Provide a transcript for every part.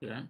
Yeah.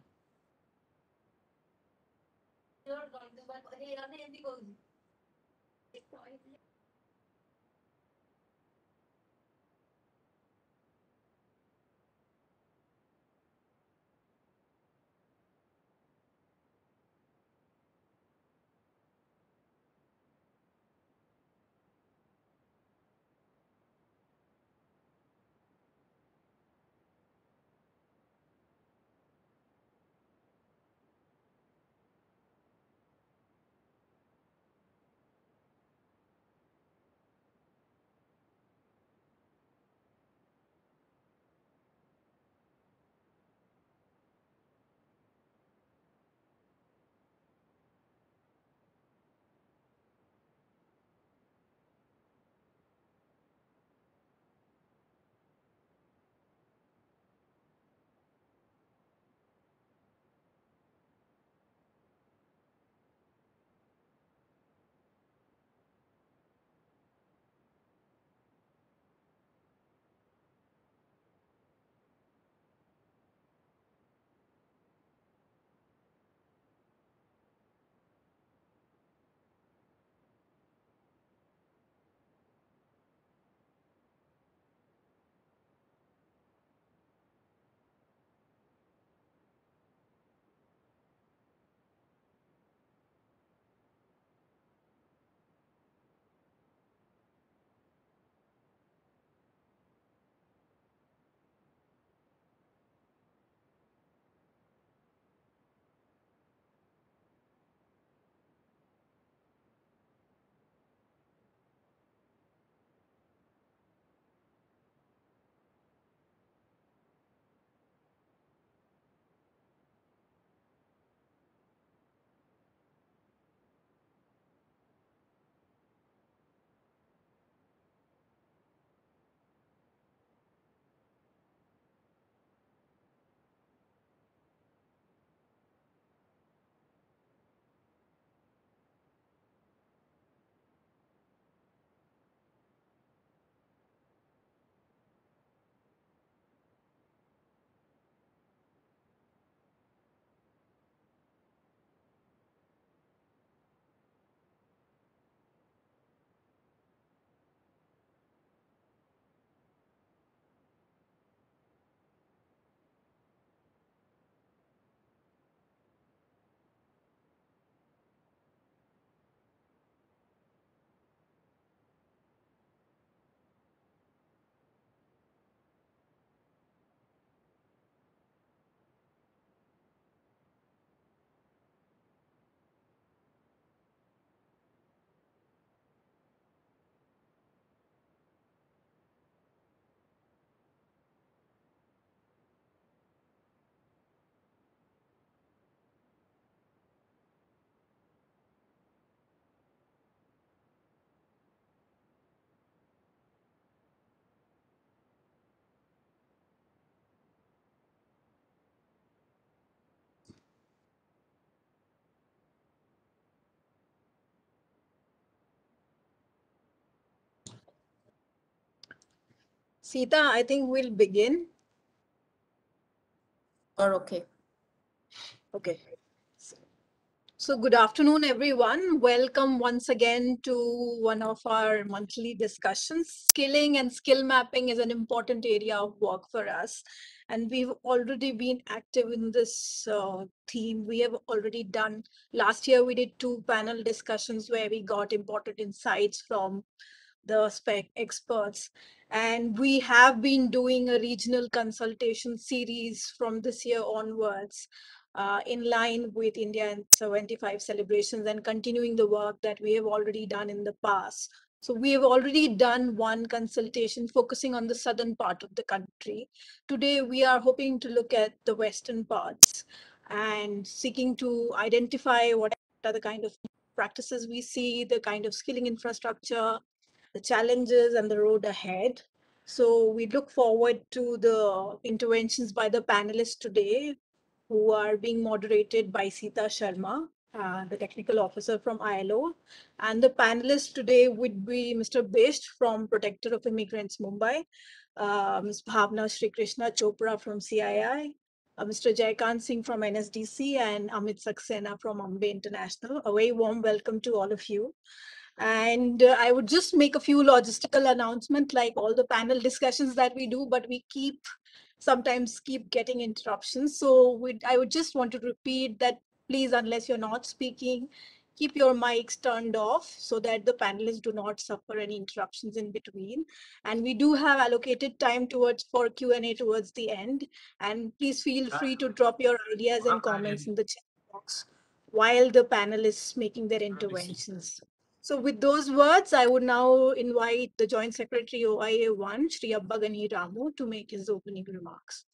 Sita, I think we'll begin. Or okay. Okay. So, good afternoon, everyone. Welcome once again to one of our monthly discussions. Skilling and skill mapping is an important area of work for us. And we've already been active in this theme. We have already done, last year, we did 2 panel discussions where we got important insights from the spec experts. And we have been doing a regional consultation series from this year onwards, in line with India and 75 celebrations and continuing the work that we have already done in the past. So we have already done one consultation focusing on the southern part of the country. Today, we are hoping to look at the western parts and seeking to identify what are the kind of practices we see, the kind of skilling infrastructure, the challenges and the road ahead. So we look forward to the interventions by the panelists today, who are being moderated by Sita Sharma, the technical officer from ILO. And the panelists today would be Mr. Bisht from Protector of Immigrants Mumbai, Ms. Bhavna Sri Krishna Chopra from CII, Mr. Jaykant Singh from NSDC and Amit Saxena from Ambe International. A very warm welcome to all of you. And I would just make a few logistical announcements like all the panel discussions that we do, but we sometimes keep getting interruptions. So I would just want to repeat that please, unless you're not speaking, keep your mics turned off so that the panelists do not suffer any interruptions in between. And we do have allocated time for Q&A towards the end. And please feel free to drop your ideas and comments in the chat box while the panelists making their interventions. So with those words, I would now invite the Joint Secretary OIA1, Shri Abbagani Ramu, to make his opening remarks.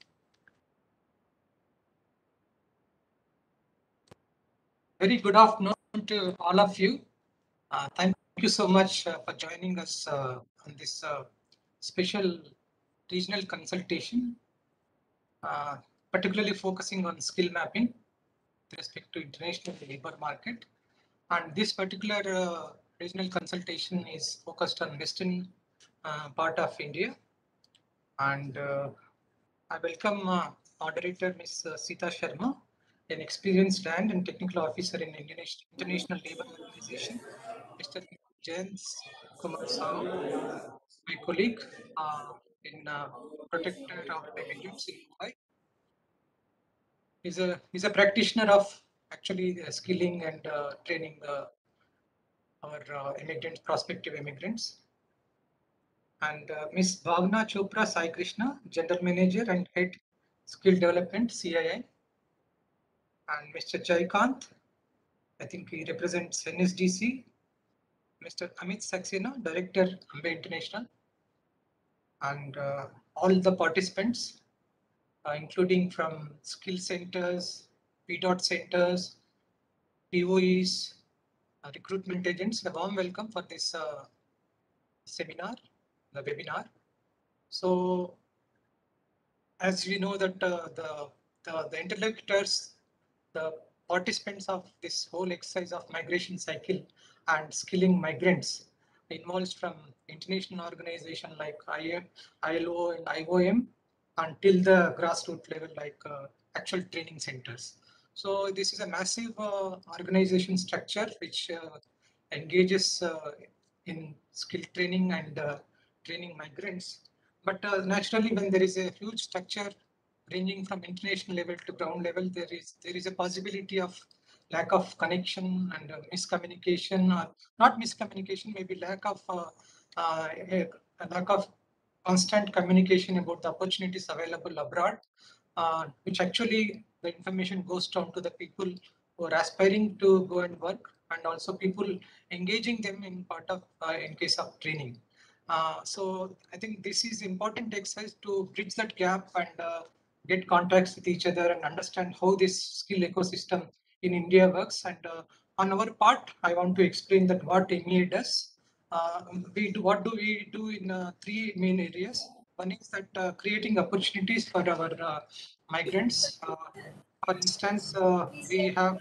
Very good afternoon to all of you. Thank you so much for joining us on this special regional consultation, particularly focusing on skill mapping with respect to international labor market. And this particular regional consultation is focused on western part of India. And I welcome moderator Ms. Sita Sharma, an experienced land and technical officer in International Labour Organization. Mr. Jens Kumar Sao, my colleague in Protector of Immigrants in Mumbai. He's a practitioner of actually skilling and training our immigrants, prospective immigrants. And Ms. Bhavna Chopra Sai Krishna, General Manager and Head Skill Development, CII. And Mr. Jaykant, I think he represents NSDC. Mr. Amit Saxena, Director, Ambe International. And all the participants, including from skill centers, PDOT centers, POEs, recruitment agents, a warm welcome for this seminar, the webinar. So, as we know that the interlocutors, the participants of this whole exercise of migration cycle and skilling migrants involves from international organization like ILO and IOM until the grassroots level like actual training centers. So this is a massive organization structure which engages in skill training and training migrants. But naturally, when there is a huge structure ranging from international level to ground level, there is a possibility of lack of connection and miscommunication, or not miscommunication, maybe lack of a lack of constant communication about the opportunities available abroad, which actually the information goes down to the people who are aspiring to go and work, and also people engaging them in part of in case of training. So I think this is important exercise to bridge that gap and get contacts with each other and understand how this skill ecosystem in India works. And on our part, I want to explain that what MEA does. What do we do in three main areas? One is that creating opportunities for our migrants. For instance, we have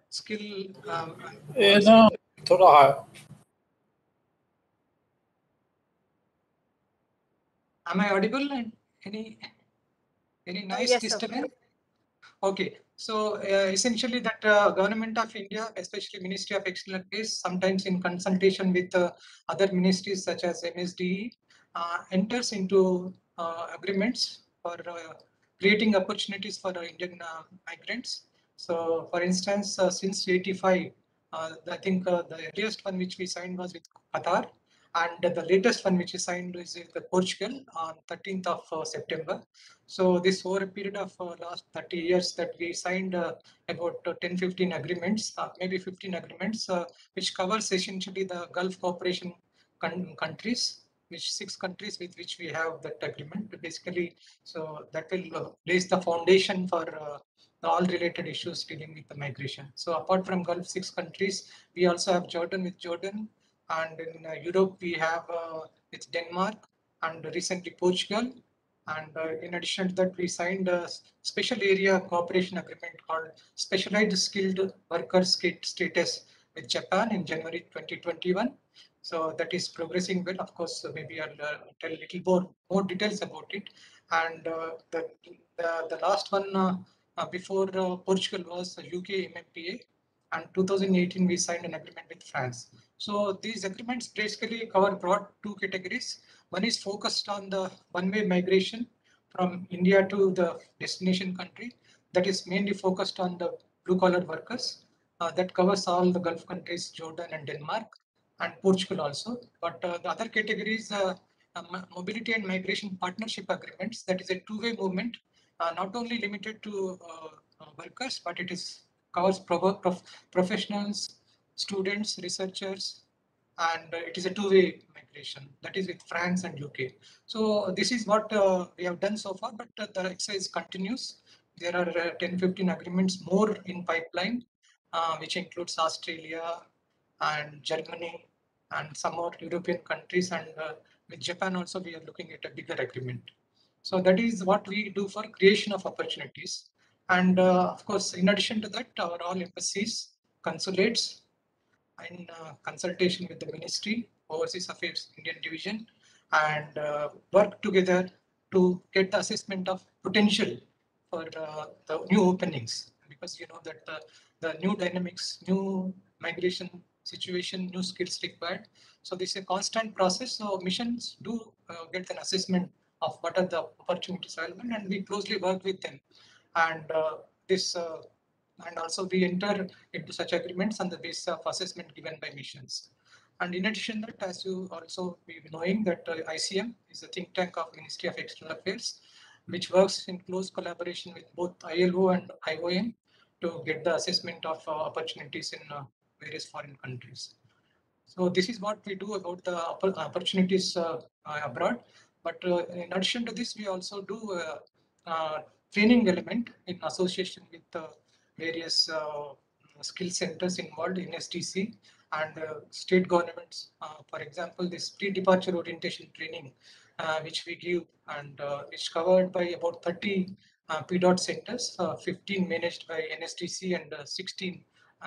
skill. ये ना थोड़ा Am I audible? Any noise Yes, disturbance? Okay, so essentially that Government of India, especially Ministry of External Affairs, sometimes in consultation with other ministries such as MSDE, enters into agreements for creating opportunities for Indian migrants. So for instance, since 85, I think the earliest one which we signed was with Qatar, and the latest one which is signed is with Portugal on 13th of September. So this over a period of last 30 years that we signed about 10-15 agreements, maybe 15 agreements, which covers essentially the Gulf cooperation countries, which 6 countries with which we have that agreement. Basically, so that will lays the foundation for all related issues dealing with the migration. So apart from Gulf 6 countries, we also have Jordan with Jordan, and in Europe we have with Denmark, and recently Portugal. And in addition to that, we signed a special area cooperation agreement called Specialized Skilled Workers Status with Japan in January 2021. So that is progressing well. Of course, maybe I'll tell a little more details about it. And the last one before Portugal was the UK MFTA, and 2018 we signed an agreement with France. So these agreements basically cover broad two categories. One is focused on the one-way migration from India to the destination country, that is mainly focused on the blue-collar workers. That covers all the Gulf countries, Jordan and Denmark, and Portugal also. But the other categories, mobility and migration partnership agreements, that is a two-way movement, not only limited to workers, but it is covers professionals, students, researchers, and it is a two-way migration, that is with France and UK. So this is what we have done so far, but the exercise continues. There are 10-15 agreements more in pipeline, which includes Australia and Germany and some more European countries, and with Japan also we are looking at a bigger agreement. So that is what we do for creation of opportunities. And of course, in addition to that, our all embassies, consulates, in consultation with the Ministry, Overseas Affairs Indian Division, and work together to get the assessment of potential for the new openings, because you know that the new dynamics, new migration situation, new skills required. So this is a constant process. So missions do get an assessment of what are the opportunities available, and we closely work with them. And this and also we enter into such agreements on the basis of assessment given by missions. And in addition that, as you also be knowing that ICM is a think tank of Ministry of External Affairs, which works in close collaboration with both ILO and IOM to get the assessment of opportunities in various foreign countries. So this is what we do about the opportunities abroad. But in addition to this, we also do training element in association with various skill centers involved in STC and state governments. For example, this pre-departure orientation training, which we give, and is covered by about 30 PDOT centers, 15 managed by NSTC, and 16,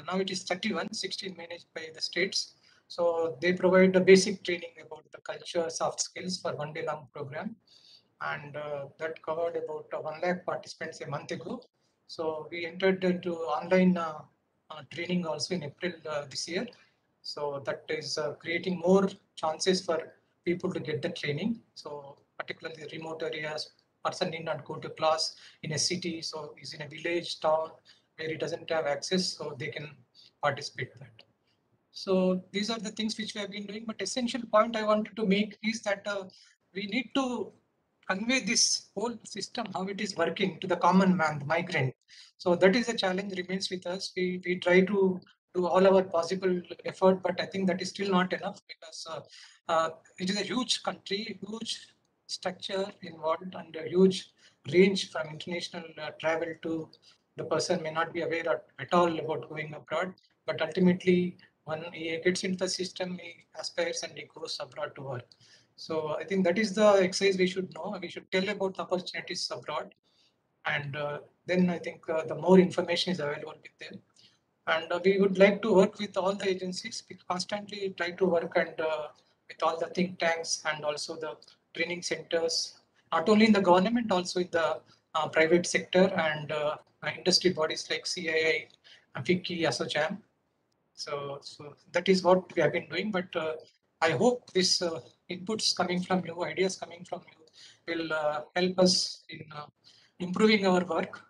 now it is 31, 16 managed by the states. So they provide the basic training about the culture, soft skills for one-day long program, and that covered about 1 lakh participants a month ago. So we entered into online training also in April this year. So that is creating more chances for people to get the training. So particularly remote areas, person need not go to class in a city, so is in a village, town where he doesn't have access, so they can participate that. So these are the things which we have been doing. But essential point I wanted to make is that we need to convey this whole system, how it is working, to the common man, the migrant. So that is a challenge remains with us. We try to do all our possible effort, but I think that is still not enough, because it is a huge country, huge structure involved, and a huge range from international travel to the person may not be aware at all about going abroad, but ultimately when he gets into the system, he aspires and he goes abroad to work. So I think that is the exercise we should know. We should tell about the opportunities abroad, and then I think the more information is available with them. And we would like to work with all the agencies. We constantly try to work and with all the think tanks and also the training centers, not only in the government, also in the private sector, and industry bodies like CII, FICCI, ASSOCHAM. So that is what we have been doing. But I hope this inputs coming from you, ideas coming from you, will help us in improving our work,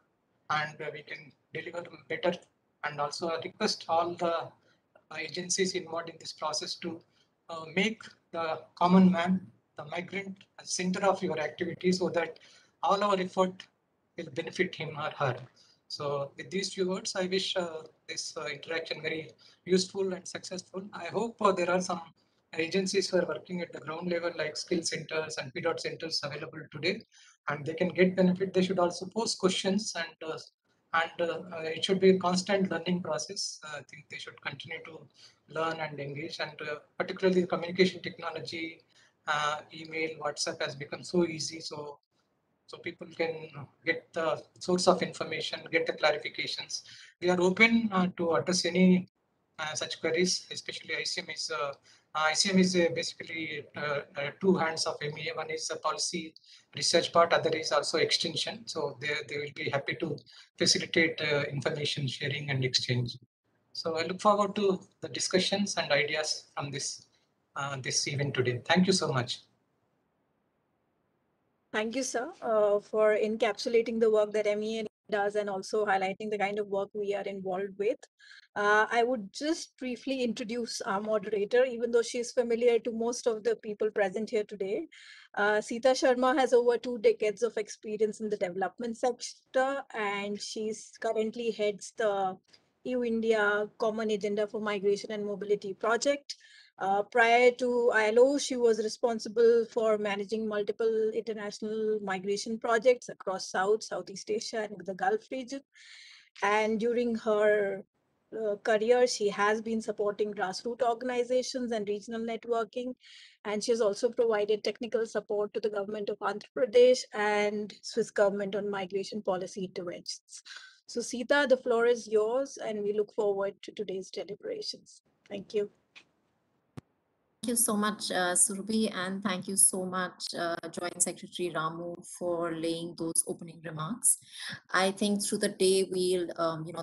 and we can deliver better. And also I request all the agencies involved in this process to make the common man, the migrant, a center of your activity, so that all our effort will benefit him or her. So with these few words, I wish this interaction very useful and successful. I hope there are some agencies who are working at the ground level, like skill centers and PDOT centers available today, and they can get benefit. They should also pose questions, and it should be a constant learning process. I think they should continue to learn and engage, and particularly the communication technology, email, WhatsApp has become so easy. So people can get the source of information, get the clarifications. We are open to address any such queries, especially ICM is ICM is basically two hands of MEA. One is the policy research part, other is also extension. So they will be happy to facilitate information sharing and exchange. So I look forward to the discussions and ideas from this event today. Thank you so much. Thank you, sir, for encapsulating the work that MEA does and also highlighting the kind of work we are involved with. I would just briefly introduce our moderator, even though she's familiar to most of the people present here today. Sita Sharma has over 2 decades of experience in the development sector, and she's currently heads the EU India Common Agenda for Migration and Mobility project. Prior to ILO, she was responsible for managing multiple international migration projects across Southeast Asia, and the Gulf region. And during her career, she has been supporting grassroots organizations and regional networking. And she has also provided technical support to the government of Andhra Pradesh and Swiss government on migration policy interventions. So Sita, the floor is yours, and we look forward to today's deliberations. Thank you. Thank you so much, Surabhi, and thank you so much, Joint Secretary Ramu, for laying those opening remarks. I think through the day, we'll,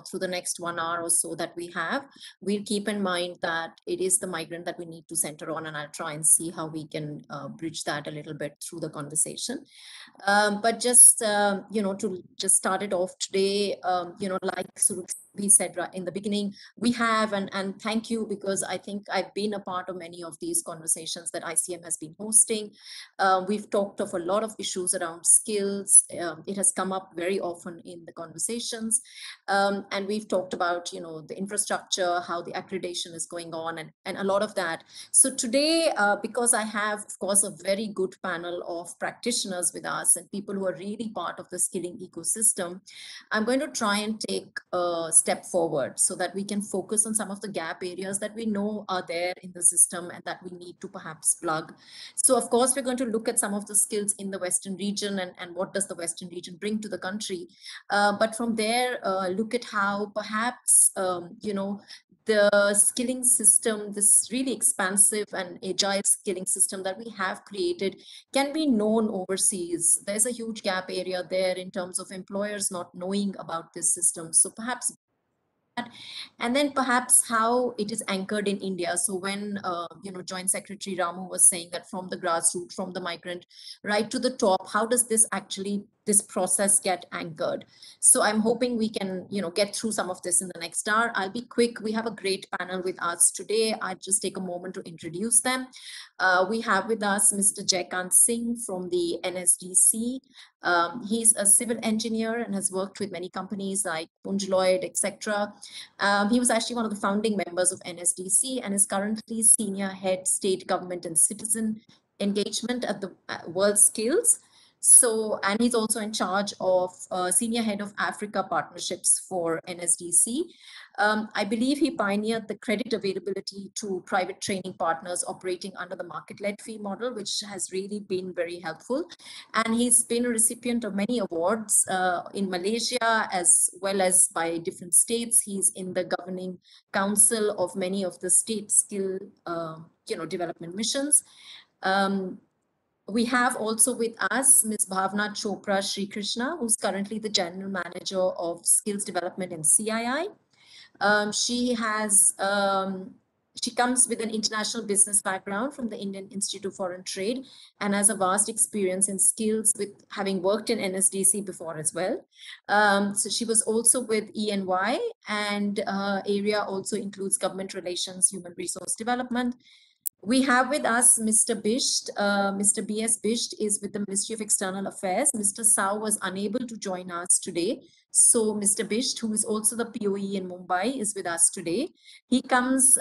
through the next 1 hour or so that we have, we'll keep in mind that it is the migrant that we need to center on, and I'll try and see how we can bridge that a little bit through the conversation. But just, to just start it off today, like Surabhi said right in the beginning, we have, and thank you, because I think I've been a part of many of these conversations that ICM has been hosting. We've talked of a lot of issues around skills. It has come up very often in the conversations. And we've talked about, the infrastructure, how the accreditation is going on, and a lot of that. So today, because I have, of course, a very good panel of practitioners with us and people who are really part of the skilling ecosystem, I'm going to try and take a step forward so that we can focus on some of the gap areas that we know are there in the system and that we need to perhaps plug. So of course, we're going to look at some of the skills in the Western region and what does the Western region bring to the country. But from there, look at how perhaps, the skilling system, this really expansive and agile skilling system that we have created, can be known overseas. There's a huge gap area there in terms of employers not knowing about this system. So perhaps, and then perhaps how it is anchored in India. So when, Joint Secretary Ramu was saying that from the grassroots, from the migrant right to the top, how does this process get anchored? So I'm hoping we can, get through some of this in the next hour. I'll be quick. We have a great panel with us today. I'll just take a moment to introduce them. We have with us Mr. Jaykant Singh from the NSDC. He's a civil engineer and has worked with many companies like Punj Lloyd, etc. He was actually one of the founding members of NSDC and is currently Senior Head State Government and Citizen Engagement at the World Skills. So, and he's also in charge of Senior Head of Africa Partnerships for NSDC. I believe he pioneered the credit availability to private training partners operating under the market-led fee model, which has really been very helpful. And he's been a recipient of many awards in Malaysia, as well as by different states. He's in the governing council of many of the state skill, development missions. We have also with us Ms. Bhavna Chopra Sri Krishna, who's currently the General Manager of Skills Development in CII. She comes with an international business background from the Indian Institute of Foreign Trade and has a vast experience in skills with having worked in NSDC before as well. So she was also with ENY, and her area also includes government relations, human resource development. We have with us Mr. Bisht. Mr. B.S. Bisht is with the Ministry of External Affairs. Mr. Sao was unable to join us today. So Mr. Bisht, who is also the POE in Mumbai, is with us today. He comes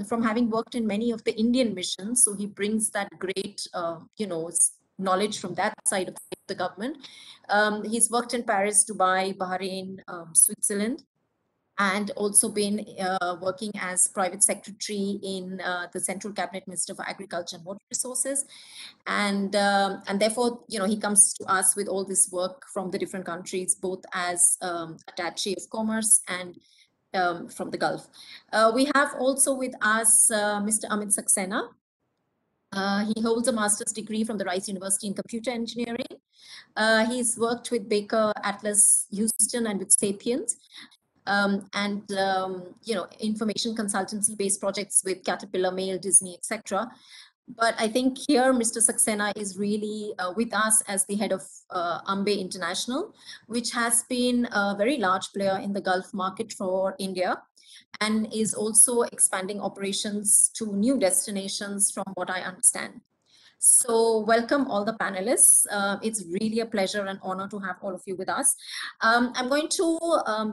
from having worked in many of the Indian missions. So he brings that great, knowledge from that side of the government. He's worked in Paris, Dubai, Bahrain, Switzerland, and also been working as private secretary in the Central Cabinet Minister for Agriculture and Water Resources. And therefore, he comes to us with all this work from the different countries, both as attaché of commerce and from the Gulf. We have also with us Mr. Amit Saxena. He holds a master's degree from the Rice University in Computer Engineering. He's worked with Baker, Atlas, Houston, and with Sapiens. Information consultancy-based projects with Caterpillar, Mail, Disney, etc. But I think here Mr. Saxena is really with us as the head of Ambe International, which has been a very large player in the Gulf market for India, and is also expanding operations to new destinations from what I understand. So welcome all the panelists. It's really a pleasure and honor to have all of you with us. I'm going to,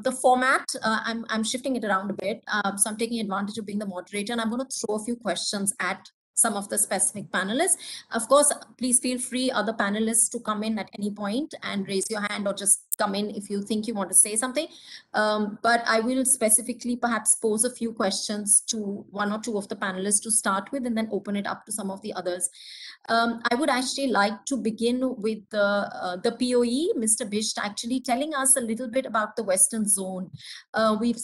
the format, I'm shifting it around a bit. So I'm taking advantage of being the moderator, and I'm going to throw a few questions at some of the specific panelists. Of course, please feel free, other panelists, to come in at any point and raise your hand, or just come in if you think you want to say something. But I will specifically perhaps pose a few questions to one or two of the panelists to start with, and then open it up to some of the others. I would actually like to begin with the POE, Mr. Bisht, actually telling us a little bit about the Western zone. We've,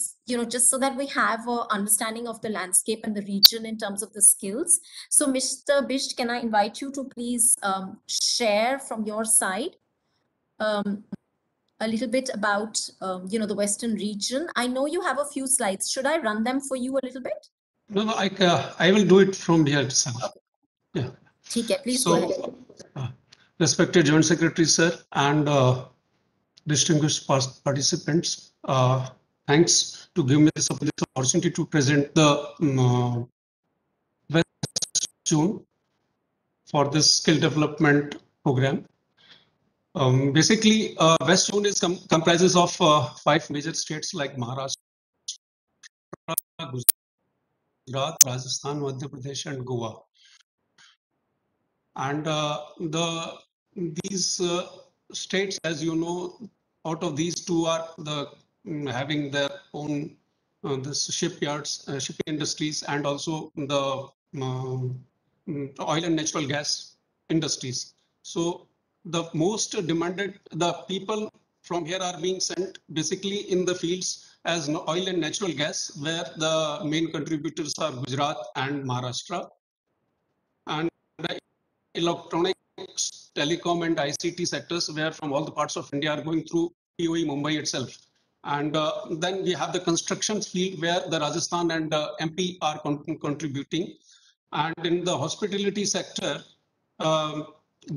just so that we have an understanding of the landscape and the region in terms of the skills. So Mr. Bisht, can I invite you to please share from your side a little bit about, the Western region. I know you have a few slides. Should I run them for you a little bit? No, I will do it from here itself. Okay. Yeah. Okay, please go ahead. Respected Joint Secretary, sir, and distinguished participants, thanks to give me this opportunity to present the West Zone for this skill development program. Basically, West Zone is comprises of 5 major states like Maharashtra, Gujarat, Rajasthan, Madhya Pradesh, and Goa. And these states, as you know, out of these 2 are having their own this shipyards, shipping industries, and also the oil and natural gas industries. So the most demanded, the people from here are being sent basically in the fields as oil and natural gas, where the main contributors are Gujarat and Maharashtra. And electronics, telecom, and ICT sectors, where from all the parts of India are going through POE Mumbai itself. And then we have the construction field, where the Rajasthan and MP are contributing. And in the hospitality sector,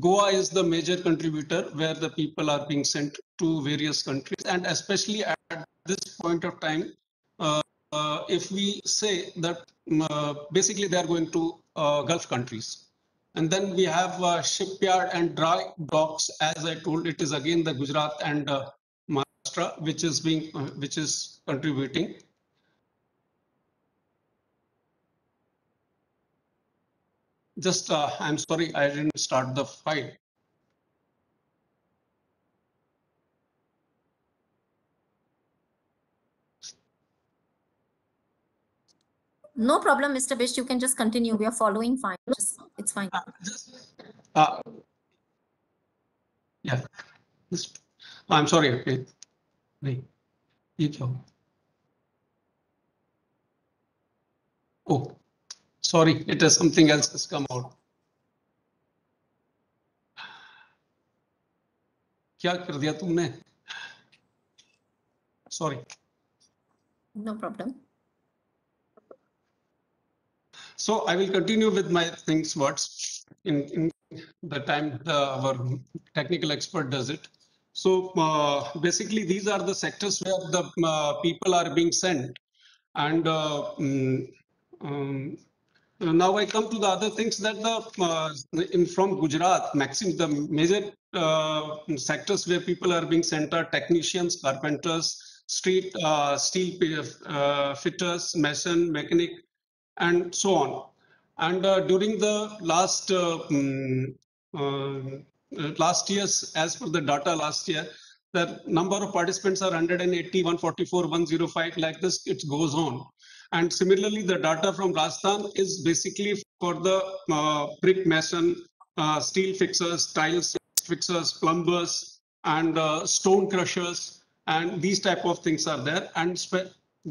Goa is the major contributor, where the people are being sent to various countries. And especially at this point of time, if we say that basically they are going to Gulf countries. And then we have shipyard and dry docks. As I told, it is again the Gujarat and Maharashtra, which is contributing. Just, I'm sorry, I didn't start the file. No problem, Mr. Bisht. You can just continue. We are following fine. It's fine. Yeah. I'm sorry. Okay. Oh, sorry. It is something else has come out. क्या कर दिया तुमने? Sorry. No problem. So I will continue with my things words in the time our technical expert does it. So basically, these are the sectors where the people are being sent. And now I come to the other things that from Gujarat, the major sectors where people are being sent are technicians, carpenters, steel fitters, mason, mechanic, and so on. And during the last years, as per the data last year, the number of participants are 180, 144, 105, like this, it goes on. And similarly, the data from Rajasthan is basically for the brick mason, steel fixers, tiles fixers, plumbers, and stone crushers, and these type of things are there. And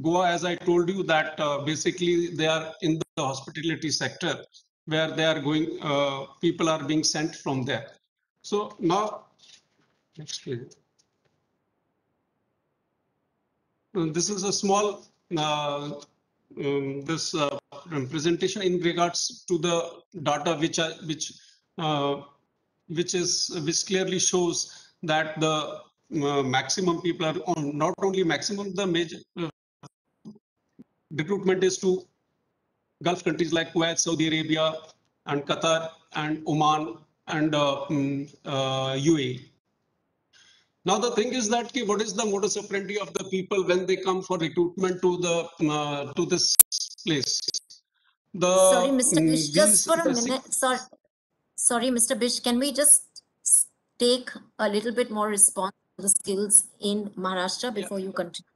Goa, as I told you, that basically they are in the hospitality sector where they are going, people are being sent from there. So now, next page. This is a small this presentation in regards to the data which clearly shows that the maximum people are on, not only maximum, the major recruitment is to Gulf countries like Kuwait, Saudi Arabia, and Qatar, and Oman, and UAE. Now the thing is that what is the modus operandi of the people when they come for recruitment to this place? Sorry, Mr. Bish, just for a basic, minute. Sorry, Mr. Bish, can we just take a little bit more response to the skills in Maharashtra before you continue?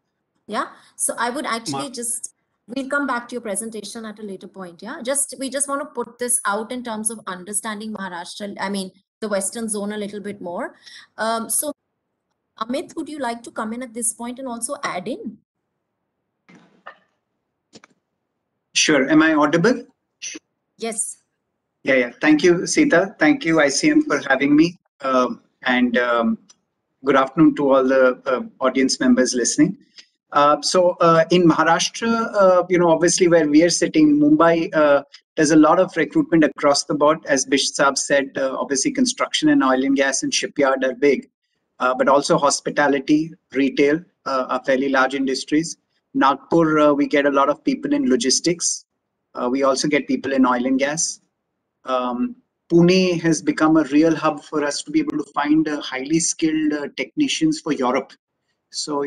Yeah. So I would actually we'll come back to your presentation at a later point. Yeah. We just want to put this out in terms of understanding Maharashtra, I mean, the Western zone a little bit more. So Amit, would you like to come in at this point and also add in? Sure. Am I audible? Yes. Yeah. Thank you, Sita. Thank you, ICM, for having me. Good afternoon to all the audience members listening. In Maharashtra, obviously where we are sitting, Mumbai, there's a lot of recruitment across the board. As Bish Saab said, obviously construction and oil and gas and shipyard are big, but also hospitality, retail are fairly large industries. Nagpur, we get a lot of people in logistics. We also get people in oil and gas. Pune has become a real hub for us to be able to find highly skilled technicians for Europe. So,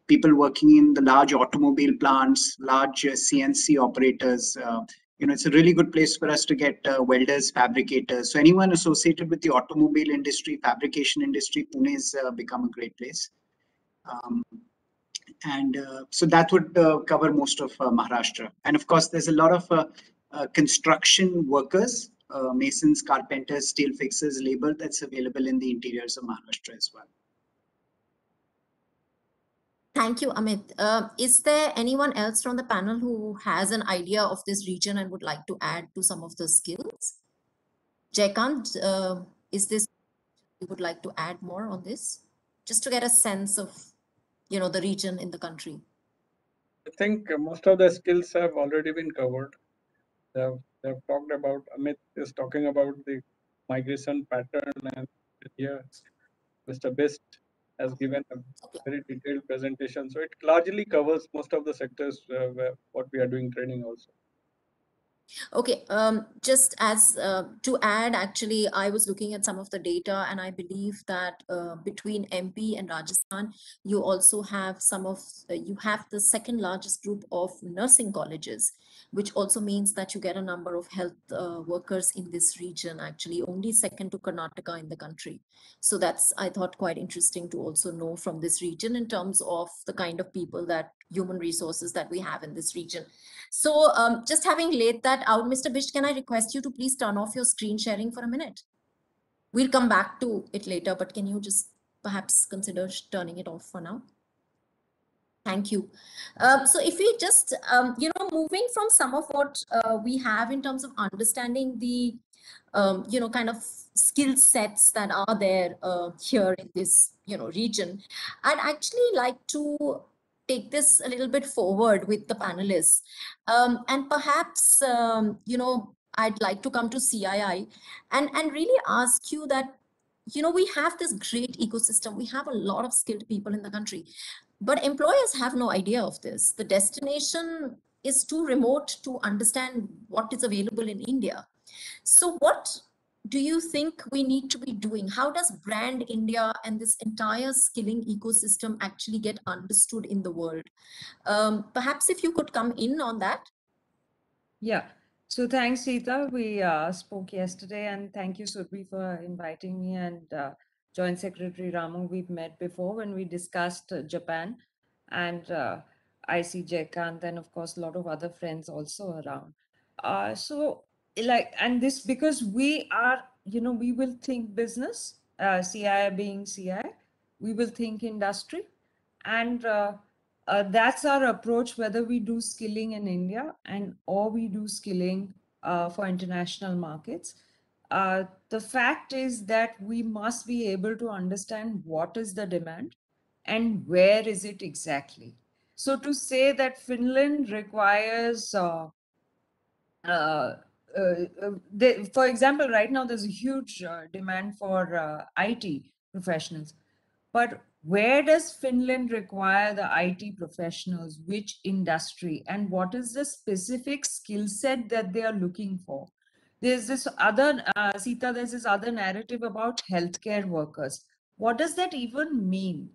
people working in the large automobile plants, large CNC operators, it's a really good place for us to get welders, fabricators. So anyone associated with the automobile industry, fabrication industry, Pune has become a great place. So that would cover most of Maharashtra. And of course, there's a lot of construction workers, masons, carpenters, steel fixers, labor that's available in the interiors of Maharashtra as well. Thank you, Amit. Is there anyone else from the panel who has an idea of this region and would like to add to some of the skills? Jaykant, is this you would like to add more on this? Just to get a sense of, the region in the country. I think most of the skills have already been covered. They've talked about, Amit is talking about the migration pattern, and here Mr. Best has given a very detailed presentation. So it largely covers most of the sectors where what we are doing training also. Okay, just as to add, actually, I was looking at some of the data, and I believe that between MP and Rajasthan, you also have you have the second largest group of nursing colleges, which also means that you get a number of health workers in this region, actually only second to Karnataka in the country. So that's, I thought, quite interesting to also know from this region in terms of the kind of people that human resources that we have in this region. So just having laid that out, Mr. Bish, can I request you to please turn off your screen sharing for a minute? We'll come back to it later, but can you just perhaps consider turning it off for now? Thank you. So if we just, moving from some of what we have in terms of understanding the, kind of skill sets that are there here in this, region, I'd actually like to take this a little bit forward with the panelists. And perhaps, I'd like to come to CII and really ask you that, we have this great ecosystem. We have a lot of skilled people in the country, but employers have no idea of this. The destination is too remote to understand what is available in India. So what do you think we need to be doing? How does brand India and this entire skilling ecosystem actually get understood in the world? Perhaps if you could come in on that. Yeah. So thanks, Sita. We spoke yesterday, and thank you, Surbhi, for inviting me, and Joint Secretary Ramu. We've met before when we discussed Japan, and I see Jaykant, and of course, a lot of other friends also around. And this because we are, we will think business, CI being CI, we will think industry, and that's our approach, whether we do skilling in India or we do skilling for international markets. The fact is that we must be able to understand what is the demand and where is it exactly. So to say that Finland requires, for example, right now there's a huge demand for IT professionals. But where does Finland require the IT professionals? Which industry? And what is the specific skill set that they are looking for? There's this other, Sita, there's this other narrative about healthcare workers. What does that even mean?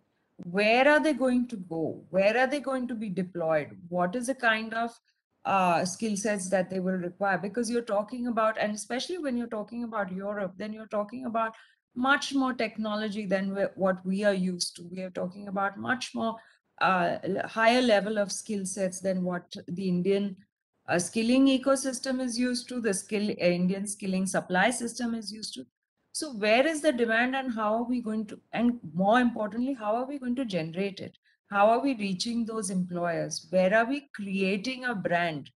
Where are they going to go? Where are they going to be deployed? What is the kind of skill sets that they will require? Because you're talking about, and especially when you're talking about Europe, then you're talking about much more technology than what we are used to. We are talking about much more higher level of skill sets than what the Indian skilling ecosystem is used to, the Indian skilling supply system is used to. So where is the demand and how are we going to, and more importantly, how are we going to generate it? How are we reaching those employers? Where are we creating a brand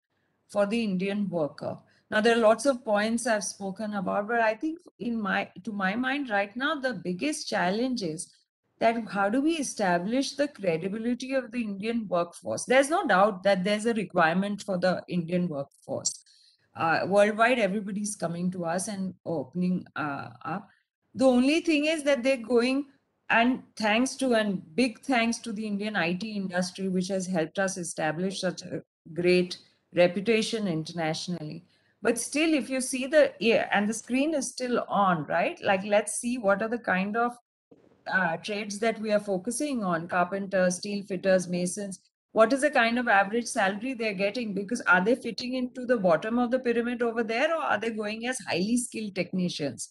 for the Indian worker? Now, there are lots of points I've spoken about, but I think to my mind right now, the biggest challenge is that how do we establish the credibility of the Indian workforce? There's no doubt that there's a requirement for the Indian workforce. Worldwide, everybody's coming to us and opening up. The only thing is that they're going, and big thanks to the Indian IT industry, which has helped us establish such a great reputation internationally. But still, if you see and the screen is still on, right? Like, let's see what are the kind of trades that we are focusing on: carpenters, steel fitters, masons. What is the kind of average salary they're getting? Because are they fitting into the bottom of the pyramid over there, or are they going as highly skilled technicians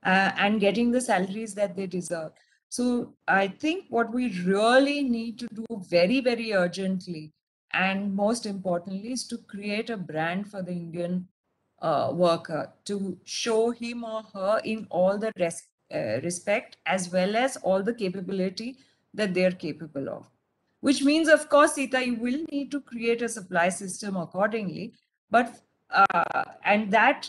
and getting the salaries that they deserve? So I think what we really need to do very, very urgently, and most importantly, is to create a brand for the Indian worker, to show him or her in all the respect, as well as all the capability that they're capable of. Which means, of course, Sita, you will need to create a supply system accordingly. But and that,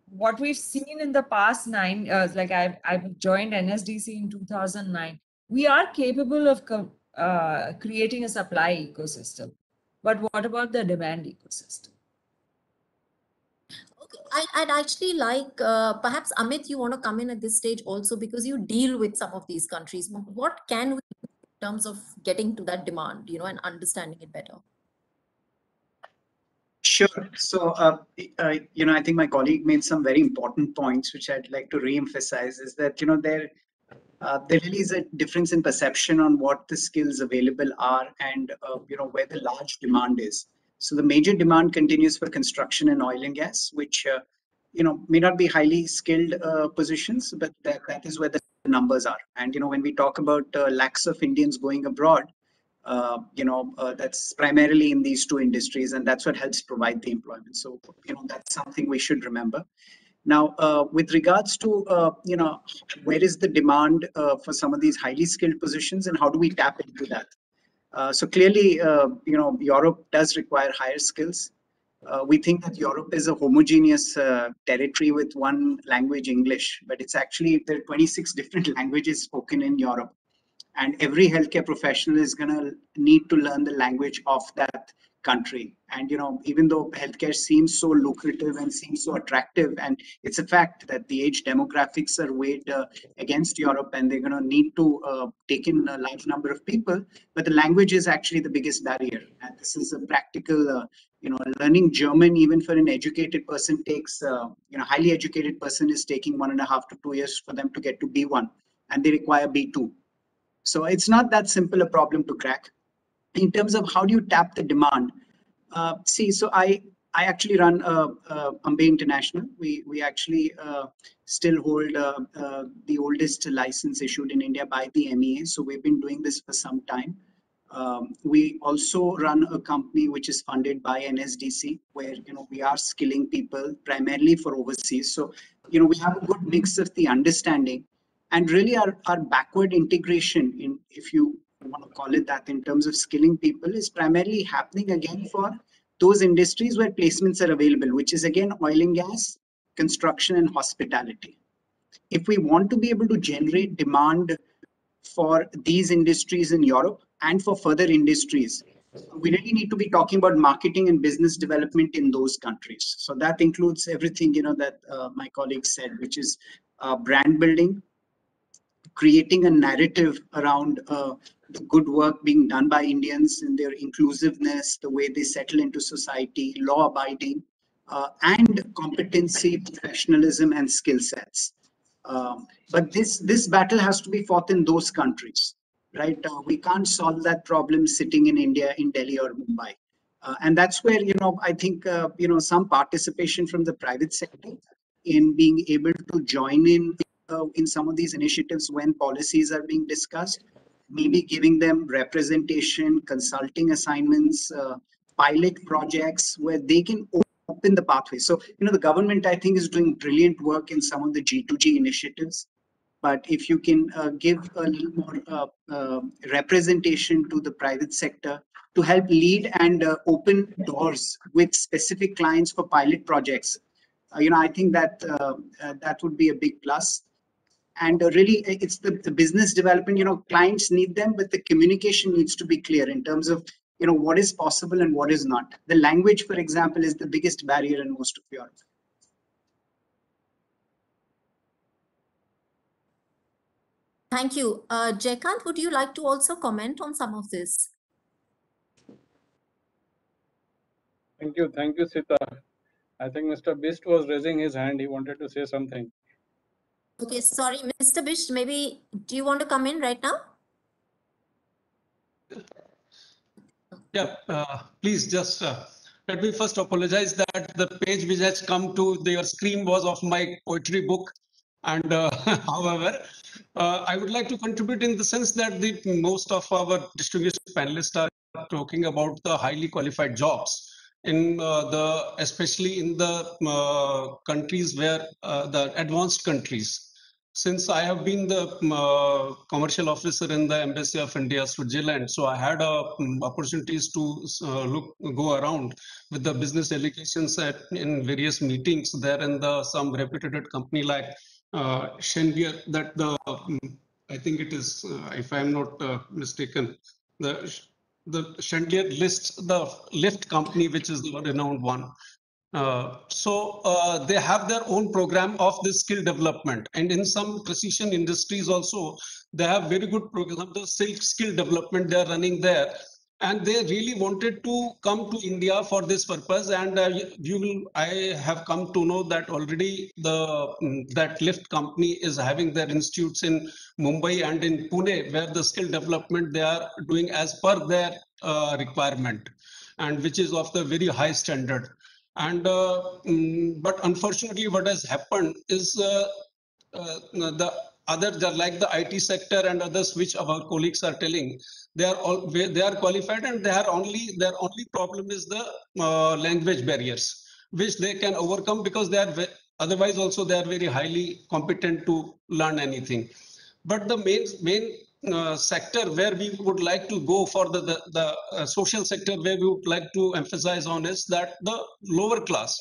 what we've seen in the past 9 years, like I've joined NSDC in 2009, we are capable of creating a supply ecosystem. But what about the demand ecosystem? Okay, I'd actually like, perhaps Amit, you want to come in at this stage also, because you deal with some of these countries. What can we do in terms of getting to that demand, and understanding it better? Sure. So, I think my colleague made some very important points, which I'd like to re-emphasize, is that, there really is a difference in perception on what the skills available are and, where the large demand is. So the major demand continues for construction and oil and gas, which, may not be highly skilled positions, but that is where the numbers are. And, when we talk about lakhs of Indians going abroad, that's primarily in these two industries, and that's what helps provide the employment. So, that's something we should remember. Now, with regards to, where is the demand for some of these highly skilled positions and how do we tap into that? So clearly, Europe does require higher skills. We think that Europe is a homogeneous territory with one language, English, but it's actually, there are 26 different languages spoken in Europe. And every healthcare professional is going to need to learn the language of that country. And, even though healthcare seems so lucrative and seems so attractive, and it's a fact that the age demographics are weighed against Europe, and they're going to need to take in a large number of people, but the language is actually the biggest barrier. And this is a practical, learning German, even for an educated person, takes, highly educated person is taking 1.5 to 2 years for them to get to B1, and they require B2. So it's not that simple a problem to crack. In terms of how do you tap the demand? So I actually run Ambe International. We actually still hold the oldest license issued in India by the MEA. So we've been doing this for some time. We also run a company which is funded by NSDC, where we are skilling people primarily for overseas. So we have a good mix of the understanding. And really our backward integration, if you want to call it that, in terms of skilling people, is primarily happening again for those industries where placements are available, which is again oil and gas, construction, and hospitality. If we want to be able to generate demand for these industries in Europe and for further industries, we really need to be talking about marketing and business development in those countries. So that includes everything, that my colleague said, which is brand building, creating a narrative around the good work being done by Indians and their inclusiveness, the way they settle into society, law abiding, and competency, professionalism, and skill sets. But this battle has to be fought in those countries, right? We can't solve that problem sitting in India, in Delhi or Mumbai. And that's where, I think, some participation from the private sector in being able to join in some of these initiatives when policies are being discussed, maybe giving them representation, consulting assignments, pilot projects where they can open the pathway. So, the government, I think, is doing brilliant work in some of the G2G initiatives. But if you can give a little more representation to the private sector to help lead and open doors with specific clients for pilot projects, I think that that would be a big plus. And really, it's the business development. Clients need them, but the communication needs to be clear in terms of what is possible and what is not. The language, for example, is the biggest barrier in most of Europe. Thank you. Jaykant, would you like to also comment on some of this? Thank you, Sita. I think Mr. Bist was raising his hand. He wanted to say something. Okay, sorry, Mr. Bish, maybe do you want to come in right now? Yeah, please just let me first apologize that the page which has come to your screen was of my poetry book. And however, I would like to contribute in the sense that most of our distinguished panelists are talking about the highly qualified jobs in especially in the countries where the advanced countries. Since I have been the commercial officer in the Embassy of India, Switzerland, so I had opportunities to go around with the business delegations in various meetings there in some reputed company like Schendier, that I think it is, if I am not mistaken, the Schendier lists the lift company, which is the renowned one. So they have their own program of this skill development, and in some precision industries also they have very good program of the skill development they are running there, and they really wanted to come to India for this purpose. And I have come to know that already that lift company is having their institutes in Mumbai and in Pune, where the skill development they are doing as per their requirement, and which is of the very high standard. And but unfortunately, what has happened is the others, like the IT sector and others, which our colleagues are telling, they are qualified, and their only problem is the language barriers, which they can overcome because they are otherwise also they are very highly competent to learn anything. But the main sector where we would like to go for the social sector, where we would like to emphasize on, is that the lower class,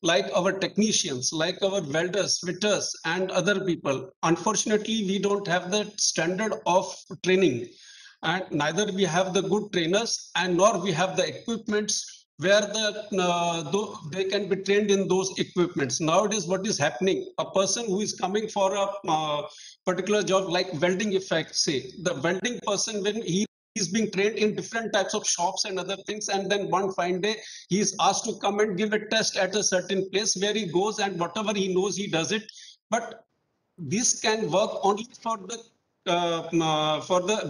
like our technicians, like our welders, fitters, and other people. Unfortunately, we don't have the standard of training, and neither we have the good trainers, and nor we have the equipments where they can be trained in those equipments. Nowadays, what is happening? A person who is coming for a particular job like welding, if I say, the welding person, when he is being trained in different types of shops and other things, and then one fine day he is asked to come and give a test at a certain place, where he goes and whatever he knows he does it. But this can work only for the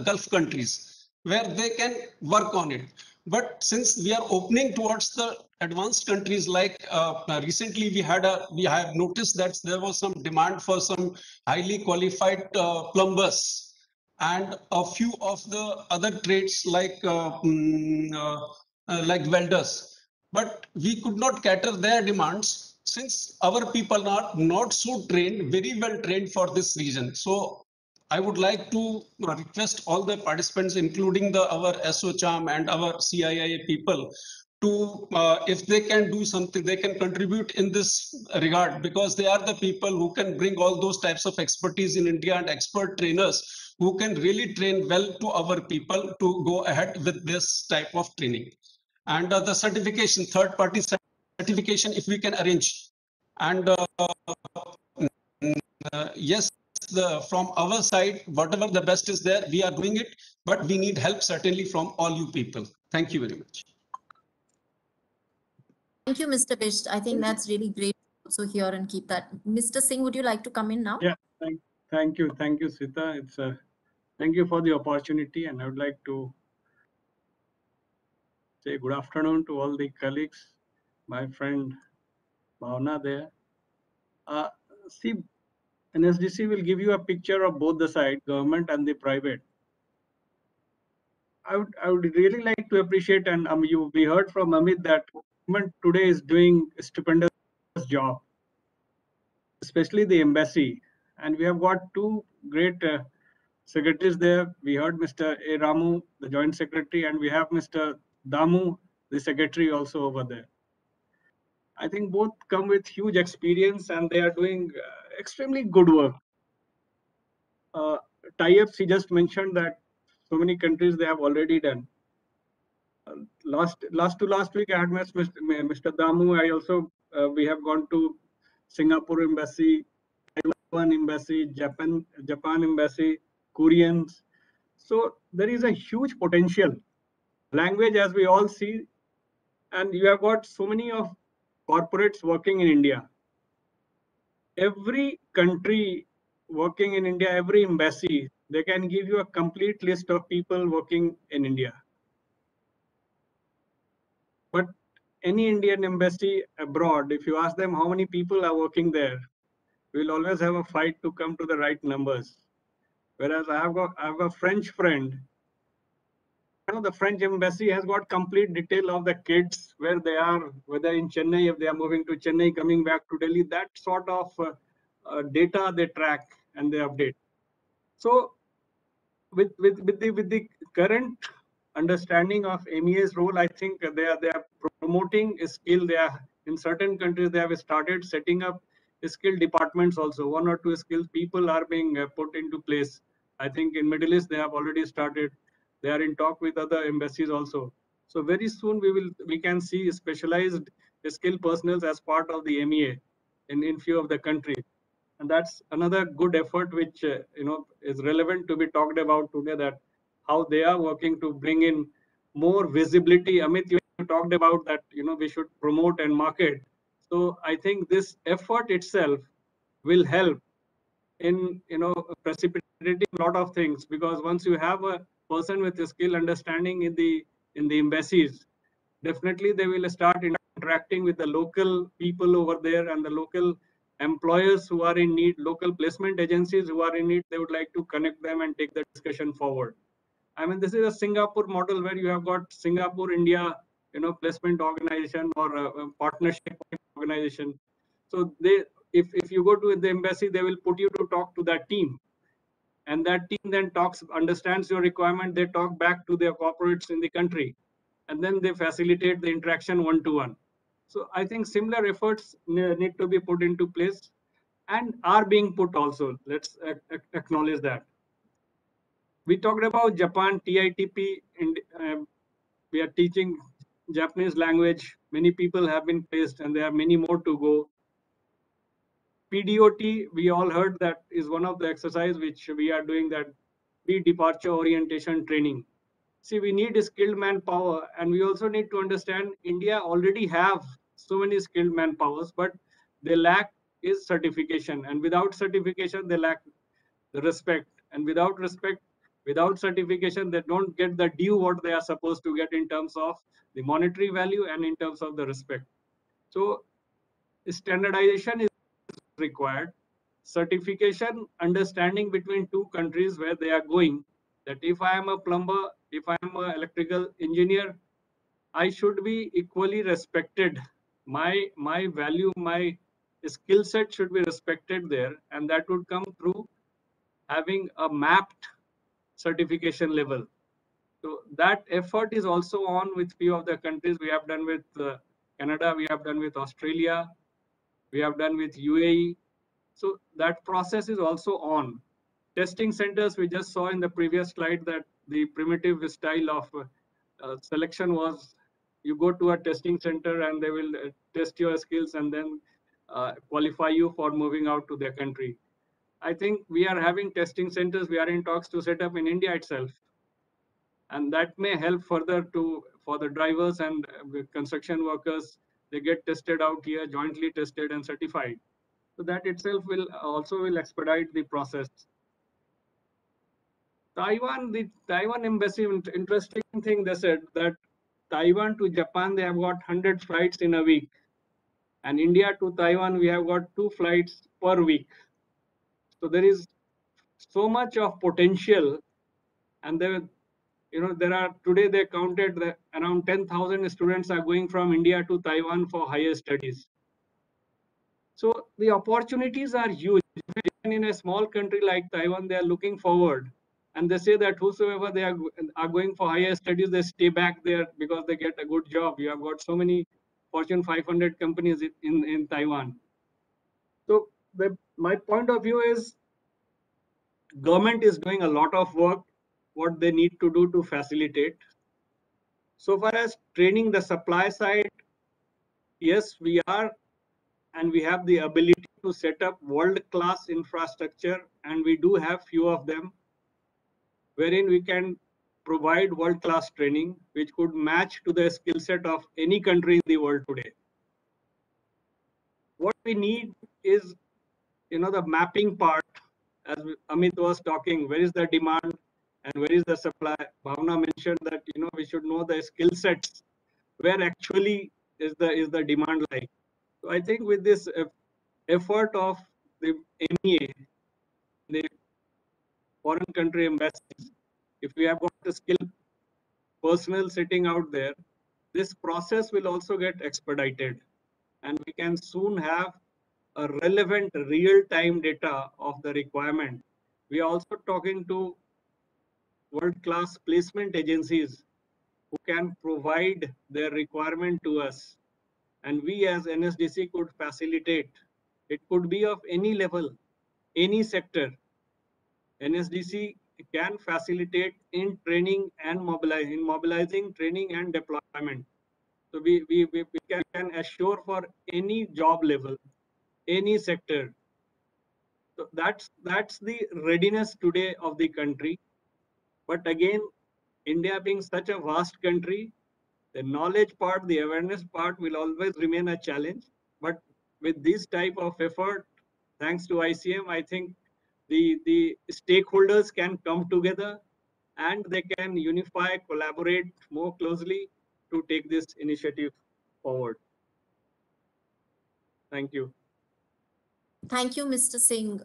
Gulf countries, where they can work on it. But since we are opening towards the advanced countries, like recently we have noticed that there was some demand for some highly qualified plumbers and a few of the other trades like welders. But we could not cater their demands, since our people are not so trained, very well trained for this region. So I would like to request all the participants, including our SOCHAM and our CII people, to if they can do something, they can contribute in this regard, because they are the people who can bring all those types of expertise in India and expert trainers who can really train well to our people to go ahead with this type of training. And the certification, third party certification, if we can arrange. And yes, from our side, whatever the best is there, we are doing it, but we need help certainly from all you people. Thank you very much. Thank you, Mr. Bisht. I think that's really great to also hear and keep that. Mr. Singh, would you like to come in now? Yeah, thank you, Sita. Thank you for the opportunity, and I would like to say good afternoon to all the colleagues, my friend Bhavna there. See, NSDC will give you a picture of both the side, government and the private. I would really like to appreciate, and we heard from Amit that government today is doing a stupendous job, especially the embassy, and we have got two great secretaries there. We heard Mr. A. Ramu, the Joint Secretary, and we have Mr. Damu, the Secretary, also over there. I think both come with huge experience, and they are doing extremely good work. Tie-ups, he just mentioned that so many countries they have already done. Last week, I had met Mr. Damu. I also we have gone to Singapore embassy, Taiwan embassy, Japan embassy, Koreans. So there is a huge potential. Language, as we all see, and you have got so many of corporates working in India. Every country working in India, every embassy, they can give you a complete list of people working in India. But any Indian embassy abroad, if you ask them how many people are working there, we'll always have a fight to come to the right numbers. Whereas I have a French friend. You know, the French embassy has got complete detail of the kids, where they are, whether in Chennai, if they are moving to Chennai, coming back to Delhi, that sort of data they track and they update. So with the current understanding of MEA's role, I think they are promoting a skill. They are in certain countries they have started setting up skill departments also. One or two skilled people are being put into place. I think in Middle East they have already started. They are in talk with other embassies also. So very soon we can see specialized skilled personnel as part of the MEA in few of the countries. And that's another good effort which is relevant to be talked about today, that how they are working to bring in more visibility. Amit, you talked about that, we should promote and market. So I think this effort itself will help in precipitating a lot of things, because once you have a person with a skill understanding in the embassies, definitely they will start interacting with the local people over there and the local employers who are in need, local placement agencies who are in need. They would like to connect them and take the discussion forward. I mean, this is a Singapore model where you have got Singapore India placement organization or a partnership organization. So if you go to the embassy, they will put you to talk to that team, and that team then understands your requirement. They talk back to their corporates in the country, and then they facilitate the interaction one-to-one. So I think similar efforts need to be put into place and are being put also. Let's acknowledge that. We talked about Japan, TITP, and we are teaching Japanese language. Many people have been placed and there are many more to go. PDOT, we all heard that is one of the exercise which we are doing, that pre-departure orientation training. See, we need skilled manpower, and we also need to understand India already have so many skilled manpowers, but they lack is certification, and without certification they lack the respect, and without respect, without certification, they don't get the due what they are supposed to get in terms of the monetary value and in terms of the respect. So standardization is required. Certification, understanding between two countries where they are going, that if I am a plumber, if I am an electrical engineer, I should be equally respected. My value, my skill set should be respected there, and that would come through having a mapped certification level. So that effort is also on with few of the countries. We have done with Canada, we have done with Australia, we have done with UAE. So that process is also on. Testing centers, we just saw in the previous slide that the primitive style of selection was you go to a testing center and they will test your skills and then qualify you for moving out to their country. I think we are having testing centers. We are in talks to set up in India itself. And that may help further for the drivers and construction workers. They get tested out here, jointly tested and certified. So that itself will also expedite the process. Taiwan, the Taiwan embassy, interesting thing they said that Taiwan to Japan, they have got 100 flights in a week. And India to Taiwan, we have got 2 flights per week. So there is so much of potential. And there are today they counted that around 10,000 students are going from India to Taiwan for higher studies. So the opportunities are huge. Even in a small country like Taiwan, they are looking forward. And they say that whosoever they are going for higher studies, they stay back there because they get a good job. You have got so many Fortune 500 companies in Taiwan. So my point of view is government is doing a lot of work, what they need to do to facilitate. So far as training the supply side, yes, we are, and we have the ability to set up world-class infrastructure, and we do have few of them, wherein we can provide world-class training, which could match to the skill set of any country in the world today. What we need is, the mapping part, as Amit was talking, where is the demand and where is the supply? Bhavna mentioned that, we should know the skill sets, where actually is the demand like. So I think with this effort of the MEA, the foreign country embassies, if we have got the skilled personnel sitting out there, this process will also get expedited, and we can soon have a relevant real-time data of the requirement. We are also talking to world-class placement agencies who can provide their requirement to us, and we as NSDC could facilitate. It could be of any level, any sector. NSDC can facilitate in training and mobilizing training and deployment. So we can assure for any job level, any sector. So that's the readiness today of the country. But again, India being such a vast country, the knowledge part, the awareness part will always remain a challenge. But with this type of effort, thanks to ICM, I think the stakeholders can come together and they can unify, collaborate more closely to take this initiative forward. Thank you. Thank you, Mr. Singh.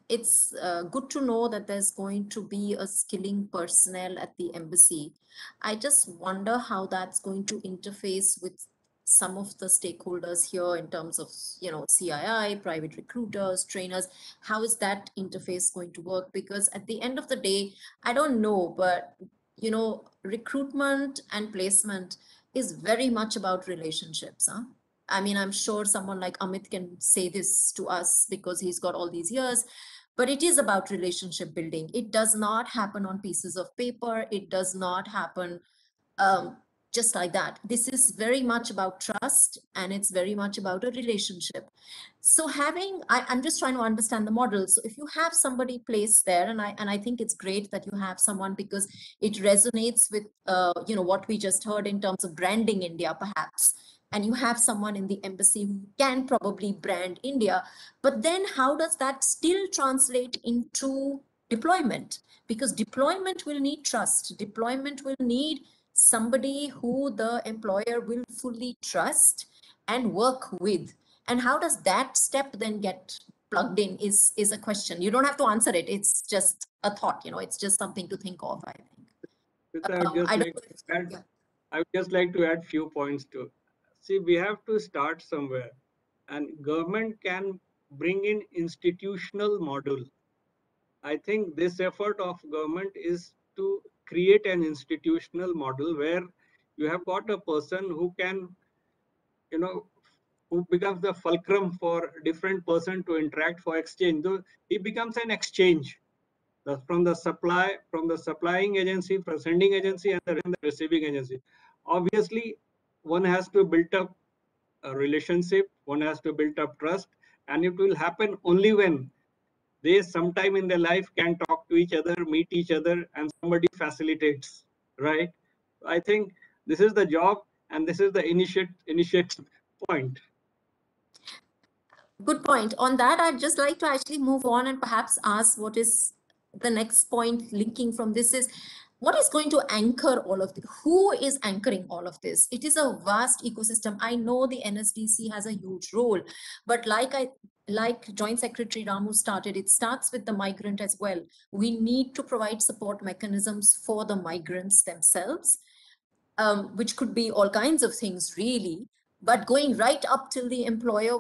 It's good to know that there's going to be a skilling personnel at the embassy. I just wonder how that's going to interface with some of the stakeholders here in terms of, CII, private recruiters, trainers. How is that interface going to work? Because at the end of the day, I don't know, but, recruitment and placement is very much about relationships, huh? I mean, I'm sure someone like Amit can say this to us because he's got all these years, but it is about relationship building. It does not happen on pieces of paper. It does not happen just like that. This is very much about trust, and it's very much about a relationship. So I'm just trying to understand the model. So if you have somebody placed there, and I think it's great that you have someone because it resonates with, what we just heard in terms of branding India, perhaps. And you have someone in the embassy who can probably brand India, but then how does that still translate into deployment? Because deployment will need trust. Deployment will need somebody who the employer will fully trust and work with. And how does that step then get plugged in is a question. You don't have to answer it. It's just a thought, it's just something to think of, I think. I would just like to add few points to. See, we have to start somewhere, and government can bring in institutional model. I think this effort of government is to create an institutional model where you have got a person who can, you know, who becomes the fulcrum for different person to interact for exchange. So he becomes an exchange from the supplying agency, from sending agency, and the receiving agency. Obviously, one has to build up a relationship, one has to build up trust, and it will happen only when they sometime in their life can talk to each other, meet each other, and somebody facilitates, right? I think this is the job, and this is the initiate point. Good point. On that, I'd just like to actually move on and perhaps ask what is the next point linking from this is what is going to anchor all of this? Who is anchoring all of this? It is a vast ecosystem. I know the NSDC has a huge role, but like Joint Secretary Ramu started, it starts with the migrant as well. We need to provide support mechanisms for the migrants themselves, which could be all kinds of things really, but going right up till the employer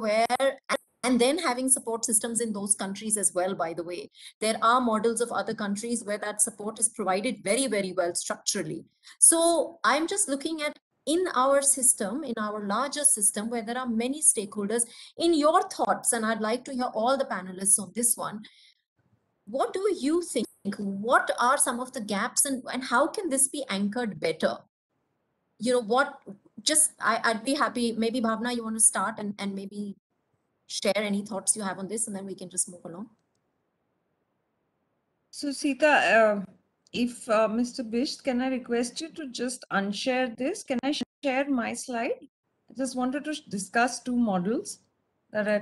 and then having support systems in those countries as well, by the way. There are models of other countries where that support is provided very, very well structurally. So I'm just looking at in our system, in our larger system, where there are many stakeholders, in your thoughts, and I'd like to hear all the panelists on this one, what do you think? What are some of the gaps and how can this be anchored better? You know what, just I'd be happy, maybe Bhavna, you want to start and maybe share any thoughts you have on this, and then we can just move along. So Sita, if Mr. Bisht, can I request you to just unshare this? Can I share my slide? I just wanted to discuss two models that I...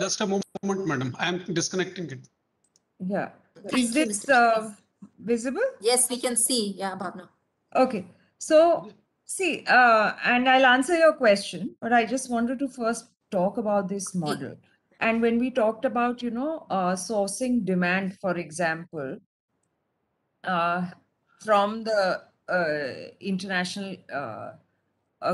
Just a moment, madam. I am disconnecting it. Yeah. Thank Is you, this Mr. visible? Yes, we can see. Yeah, Bhavna. Okay. So see, and I'll answer your question, but I just wanted to first talk about this model. And when we talked about, you know, sourcing demand, for example, from the international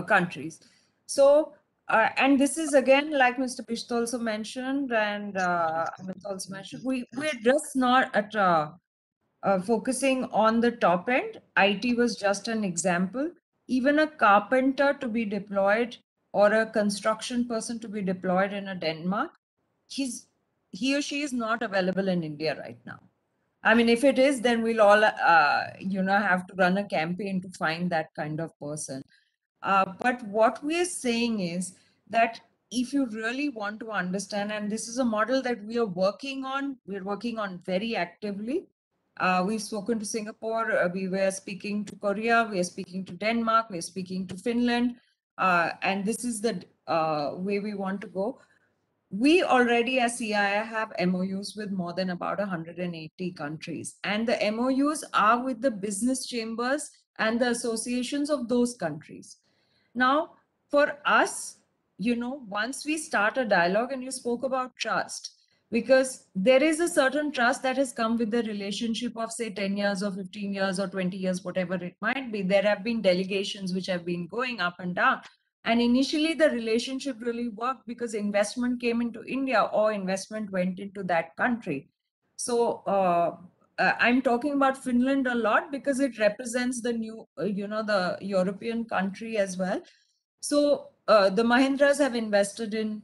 countries. So, and this is again, like Mr. Bisht also mentioned, and Amit also mentioned, we're just not at focusing on the top end. IT was just an example. Even a carpenter to be deployed or a construction person to be deployed in a Denmark, he or she is not available in India right now. I mean, if it is, then we'll all, you know, have to run a campaign to find that kind of person. But what we're saying is that if you really want to understand, and this is a model that we're working on very actively. We've spoken to Singapore, we were speaking to Korea, we are speaking to Denmark, we're speaking to Finland, and this is the way we want to go. We already as CII have MOUs with more than about 180 countries, and the MOUs are with the business chambers and the associations of those countries. Now, for us, you know, once we start a dialogue, and you spoke about trust, because there is a certain trust that has come with the relationship of say 10 years or 15 years or 20 years, whatever it might be. There have been delegations which have been going up and down. And initially the relationship really worked because investment came into India or investment went into that country. So I'm talking about Finland a lot because it represents the new, you know, the European country as well. So the Mahindras have invested in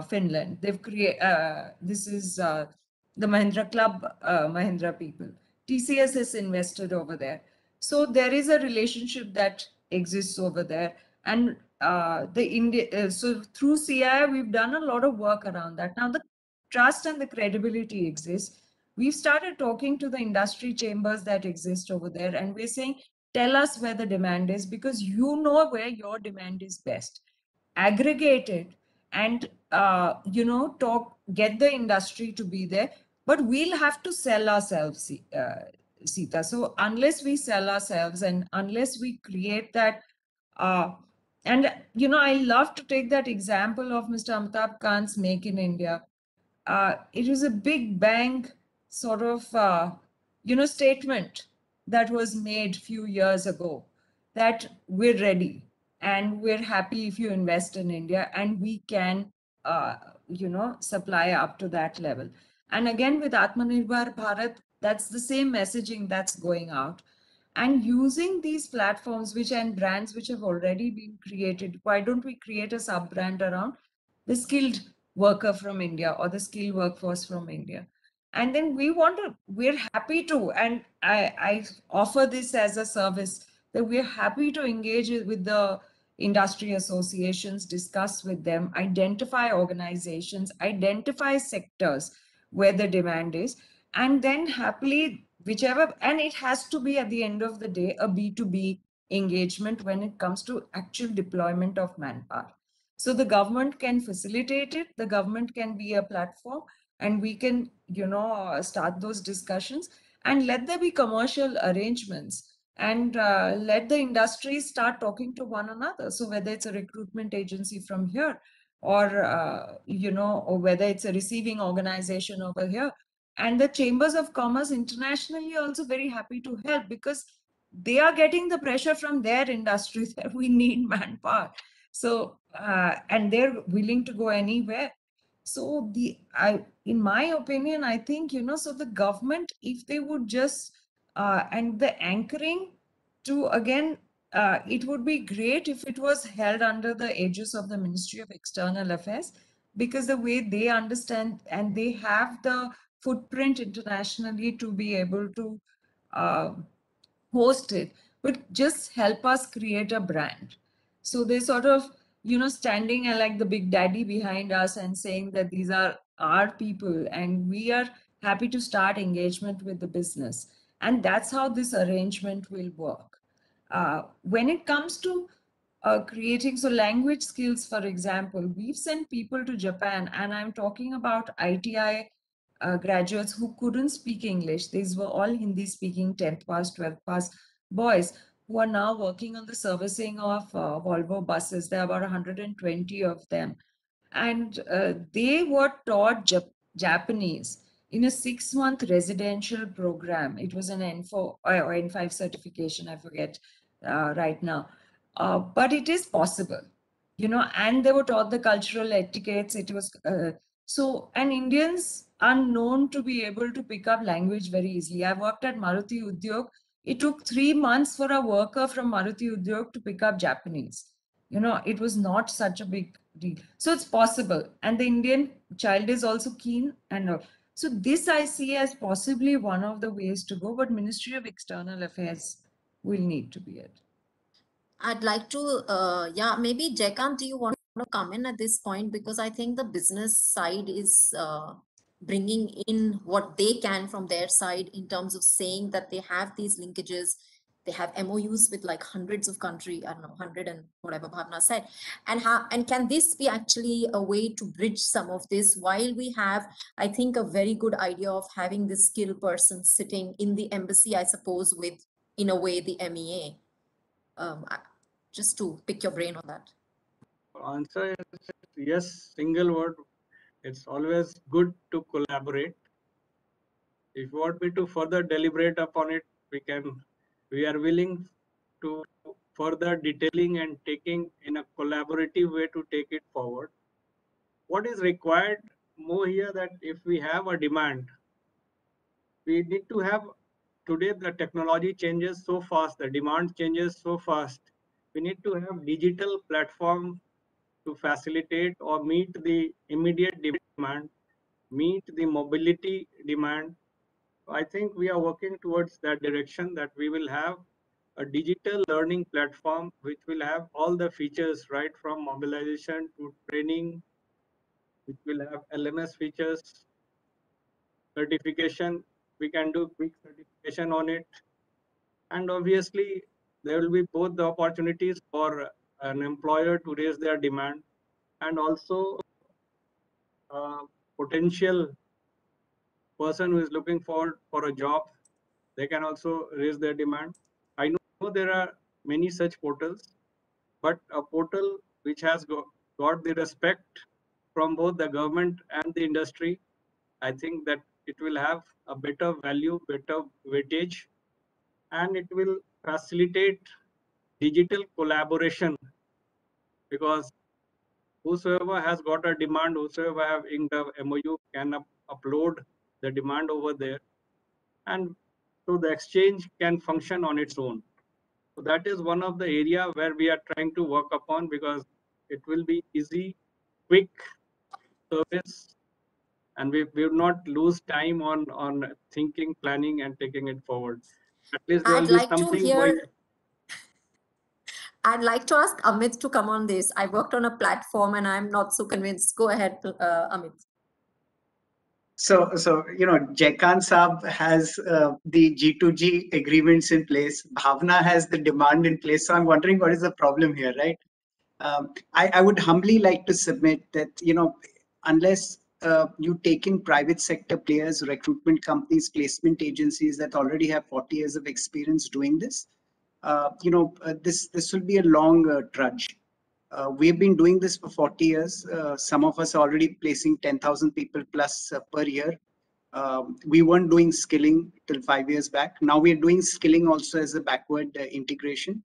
Finland. They've created, this is the Mahindra Club, Mahindra people. TCS has invested over there. So there is a relationship that exists over there. And so through CII, we've done a lot of work around that. Now the trust and the credibility exists. We've started talking to the industry chambers that exist over there, and we're saying, tell us where the demand is, because you know where your demand is best. Aggregate it and, you know, get the industry to be there, but we'll have to sell ourselves, Sita. So unless we sell ourselves and unless we create that, and, you know, I love to take that example of Mr. Amitabh Kant's Make in India. It was a big bang sort of, you know, statement that was made few years ago that we're ready. and we're happy if you invest in India, and we can, supply up to that level. And again, with Atmanirbhar Bharat, that's the same messaging that's going out. And using these platforms and brands which have already been created, why don't we create a sub brand around the skilled worker from India or the skilled workforce from India? And then we're happy to, and I offer this as a service, that we're happy to engage with the industry associations, discuss with them, identify organizations, identify sectors where the demand is, and then happily, whichever, and it has to be at the end of the day a B2B engagement when it comes to actual deployment of manpower. So the government can facilitate it, the government can be a platform, and we can, start those discussions, and let there be commercial arrangements, and let the industry start talking to one another. So whether it's a recruitment agency from here, or or whether it's a receiving organization over here, and the chambers of commerce internationally are also very happy to help, because they are getting the pressure from their industry that we need manpower. So and they're willing to go anywhere. So in my opinion, I think, so the government, if they would just, and the anchoring to, again, it would be great if it was held under the aegis of the Ministry of External Affairs, because the way they understand and they have the footprint internationally to be able to host it, but just help us create a brand. So they sort of, standing like the big daddy behind us and saying that these are our people and we are happy to start engagement with the business. And that's how this arrangement will work. When it comes to creating, so language skills, for example, we've sent people to Japan, and I'm talking about ITI graduates who couldn't speak English. These were all Hindi speaking 10th pass, 12th pass boys who are now working on the servicing of Volvo buses. There are about 120 of them. And they were taught Japanese in a 6-month residential program. It was an N4 or N5 certification, I forget right now. But it is possible, and they were taught the cultural etiquettes. It was and Indians are known to be able to pick up language very easily. I worked at Maruti Udyog. It took 3 months for a worker from Maruti Udyog to pick up Japanese. It was not such a big deal. So it's possible. And the Indian child is also keen. And so this I see as possibly one of the ways to go, but Ministry of External Affairs will need to be it. I'd like to, maybe Jaykant, do you want to come in at this point? Because I think the business side is bringing in what they can from their side in terms of saying that they have these linkages, they have MOUs with like hundreds of countries, I don't know, 100 and whatever Bhavna said. And can this be actually a way to bridge some of this, while we have, I think, a very good idea of having this skilled person sitting in the embassy, I suppose, with, in a way, the MEA. Just to pick your brain on that. Answer is yes, single word. It's always good to collaborate. If you want me to further deliberate upon it, we are willing to further detailing and taking in a collaborative way to take it forward. What is required more here, that if we have a demand, we need to have, today the technology changes so fast, the demand changes so fast. We need to have digital platform to facilitate or meet the immediate demand, meet the mobility demand. I think we are working towards that direction, that we will have a digital learning platform which will have all the features, right from mobilization to training, which will have LMS features, certification. We can do quick certification on it. And obviously, there will be both the opportunities for an employer to raise their demand, and also potential person who is looking for a job, they can also raise their demand. I know there are many such portals, but a portal which has got the respect from both the government and the industry, I think that it will have a better value, better weightage, and it will facilitate digital collaboration because whosoever has got a demand, whosoever have inked a MOU can upload the demand over there, and so the exchange can function on its own. So that is one of the area where we are trying to work upon, because it will be easy, quick service, and we will not lose time on thinking, planning, and taking it forward. At least there will I'd be like to something going. hear, I'd like to ask Amit to come on this. I worked on a platform and I'm not so convinced. Go ahead, Amit. So, Jaikan Saab has the G2G agreements in place. Bhavna has the demand in place. So I'm wondering what is the problem here, right? I would humbly like to submit that, unless you take in private sector players, recruitment companies, placement agencies that already have 40 years of experience doing this, this will be a long trudge. We've been doing this for 40 years. Some of us are already placing 10,000 people plus per year. We weren't doing skilling till 5 years back. Now we're doing skilling also as a backward integration.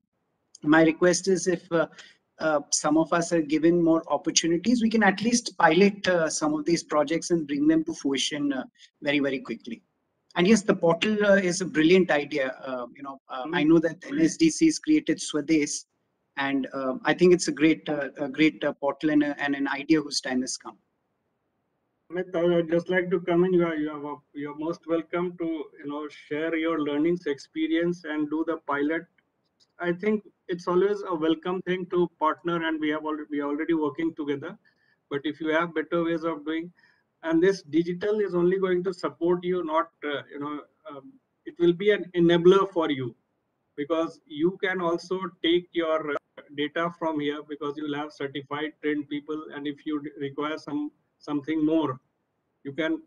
My request is, if some of us are given more opportunities, we can at least pilot some of these projects and bring them to fruition very, very quickly. And yes, the portal is a brilliant idea. I know that NSDC has created Swades, and I think it's a great portal and an idea whose time has come. Amit, I would just like to come in. You're most welcome to share your learnings, experience, and do the pilot. I think it's always a welcome thing to partner, and we are already working together. But if you have better ways of doing, and this digital is only going to support you, not it will be an enabler for you, because you can also take your data from here, because you'll have certified trained people, and if you require something more, you can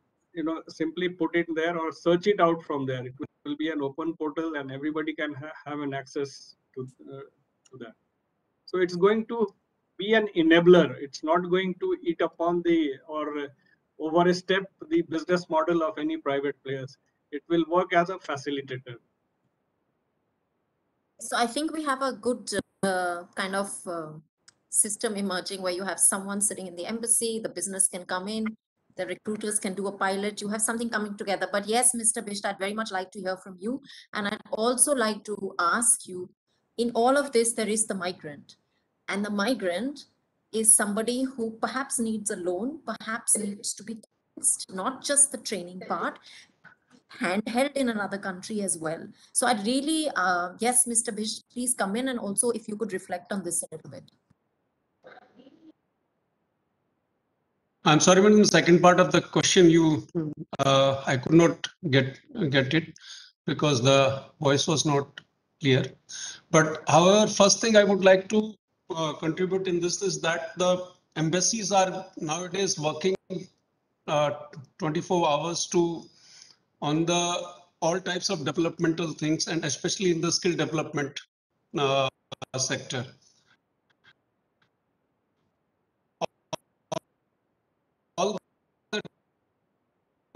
simply put it there or search it out from there. It will be an open portal, and everybody can have an access to that. So it's going to be an enabler. It's not going to eat upon or overstep the business model of any private players. It will work as a facilitator. So I think we have a good kind of system emerging, where you have someone sitting in the embassy, the business can come in, the recruiters can do a pilot, you have something coming together. But yes, Mr. Bisht, I'd very much like to hear from you. And I'd also like to ask you, in all of this, there is the migrant. And the migrant is somebody who perhaps needs a loan, perhaps needs to be tested, not just the training part, handheld in another country as well. So I'd really, yes, Mr. Bisht, please come in, and also if you could reflect on this a little bit. I'm sorry, but in the second part of the question, I could not get it because the voice was not clear. But however, first thing I would like to contribute in this is that the embassies are nowadays working 24 hours on all types of developmental things, and especially in the skill development sector. All the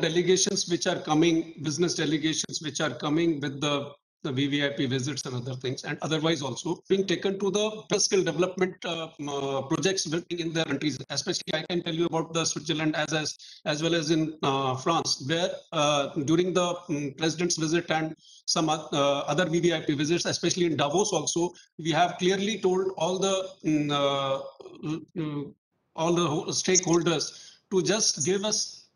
delegations which are coming, business delegations which are coming with the VVIP visits and other things, and otherwise also being taken to the skill development projects in their countries. Especially, I can tell you about the Switzerland as well as in France, where during the president's visit and some other VVIP visits, especially in Davos also, we have clearly told all the stakeholders to just give us,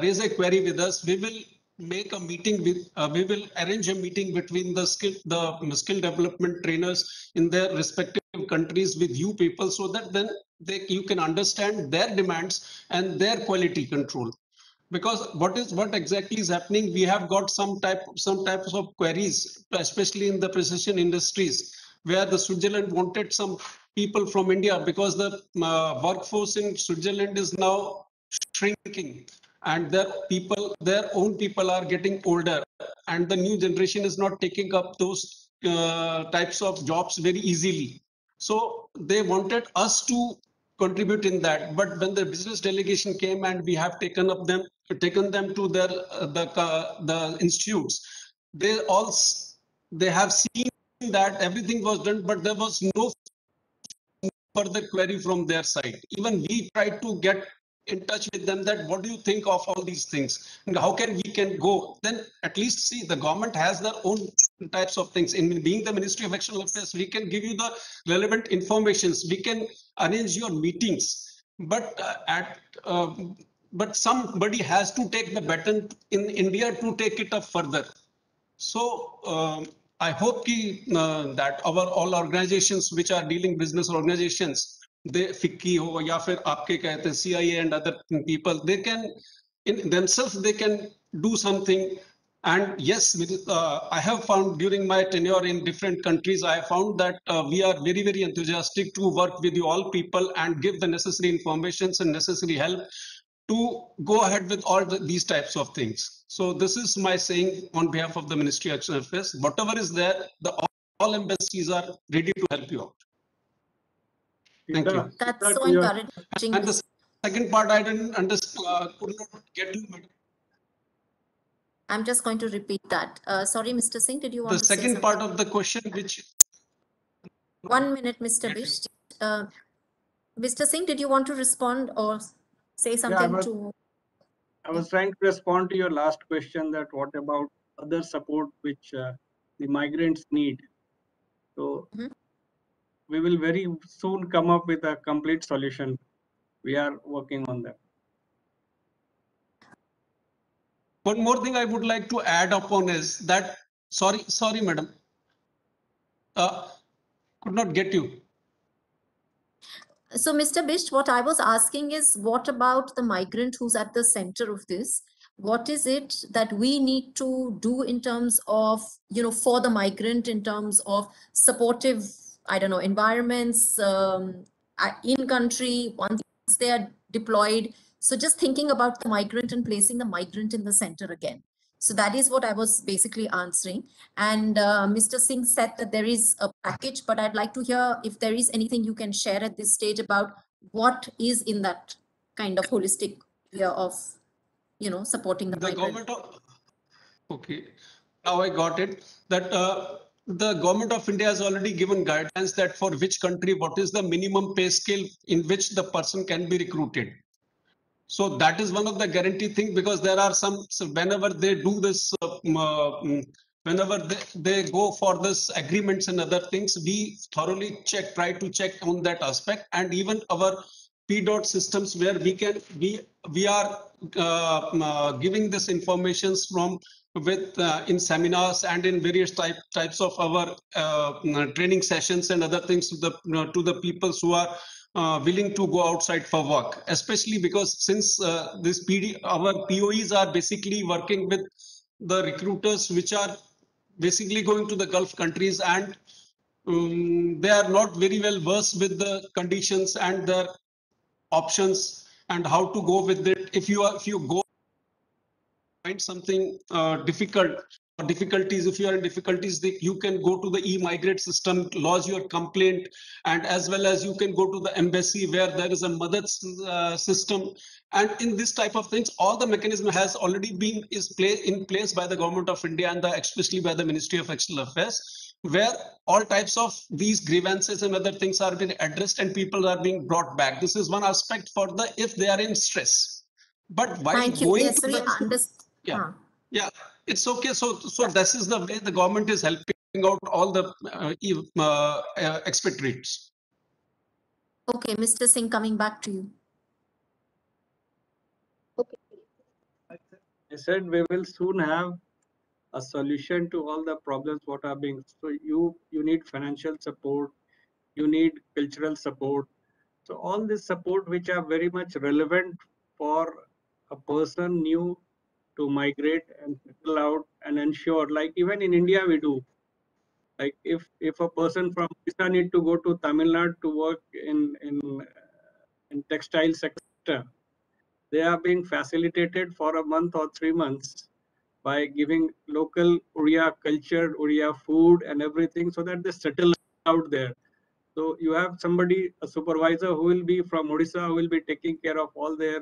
raise a query with us. We will make a meeting we will arrange a meeting between the skill development trainers in their respective countries with you people, so that then you can understand their demands and their quality control. Because what exactly is happening, we have got some types of queries, especially in the precision industries, where the Switzerland wanted some people from India, because the workforce in Switzerland is now shrinking, and their own people are getting older, and the new generation is not taking up those types of jobs very easily. So they wanted us to contribute in that. But when the business delegation came and we have taken them to their the institutes, they have seen that everything was done, but there was no further query from their side. Even we tried to get in touch with them that what do you think of all these things and how can we can go. Then at least see the government has their own types of things. In being the Ministry of External Affairs, we can give you the relevant informations. We can arrange your meetings, but but somebody has to take the baton in India to take it up further. So I hope that our all organizations which are dealing business organizations, they FICCI ho या फिर आपके कहते हैं CIA and other people, they can in themselves they can do something. And yes, I have found during my tenure in different countries, I have found that we are very, very enthusiastic to work with you all people and give the necessary informations and necessary help to go ahead with all these types of things. So this is my saying on behalf of the Ministry of External Affairs. Whatever is there, all embassies are ready to help you out. Thank you. That's so encouraging. And the second part I didn't understand, could not get you. I'm just going to repeat that. Sorry, Mr. Singh, did you want The to say second something? part of the question, which 1 minute, Mr. Bisht. Mr. Singh, did you want to respond or say something to? I was trying to respond to your last question, that what about other support which the migrants need. So we will very soon come up with a complete solution. We are working on that. one more thing I would like to add upon is that, sorry, madam, could not get you. So, Mr. Bisht, what I was asking is, what about the migrant who's at the center of this? What is it that we need to do in terms of, for the migrant, in terms of supportive, I don't know, environments in country once they are deployed? So just thinking about the migrant and placing the migrant in the center again. So that is what I was basically answering. And Mr. Singh said that there is a package, but I'd like to hear if there is anything you can share at this stage about what is in that kind of holistic way of, supporting the migrant. Okay, now I got it. That the government of India has already given guidelines that for which country, what is the minimum pay scale in which the person can be recruited. So that is one of the guarantee thing, because there are some, so whenever they do this, whenever they go for this agreements and other things, we thoroughly try to check on that aspect. And even our PDOT systems, where we are giving this informations from with in seminars and in various types of our training sessions and other things to the people who are willing to go outside for work, especially because since our POEs are basically working with the recruiters which are basically going to the Gulf countries, and they are not very well versed with the conditions and their options and how to go with it. If you go find something difficult or difficulties, if you are in difficulties, you can go to the e-migrate system, lodge your complaint, and as well as you can go to the embassy where there is a mother system. And in this type of things, all the mechanism has already been in place by the government of India and especially by the Ministry of External Affairs, where all types of these grievances and other things are being addressed and people are being brought back. This is one aspect for the if they are in stress. But while going yes, to yeah, it's okay. So this is the way the government is helping out all the expatriates. Okay, Mr. Singh, coming back to you. Okay. I said we will soon have a solution to all the problems what are being. So you need financial support, you need cultural support. So all this support which are very much relevant for a person new to migrate and settle out and ensure, like even in India we do. Like if a person from Odisha need to go to Tamil Nadu to work in textile sector, they are being facilitated for a month or 3 months by giving local Oriya culture, Oriya food and everything, so that they settle out there. So you have somebody, a supervisor who will be from Odisha, who will be taking care of all their,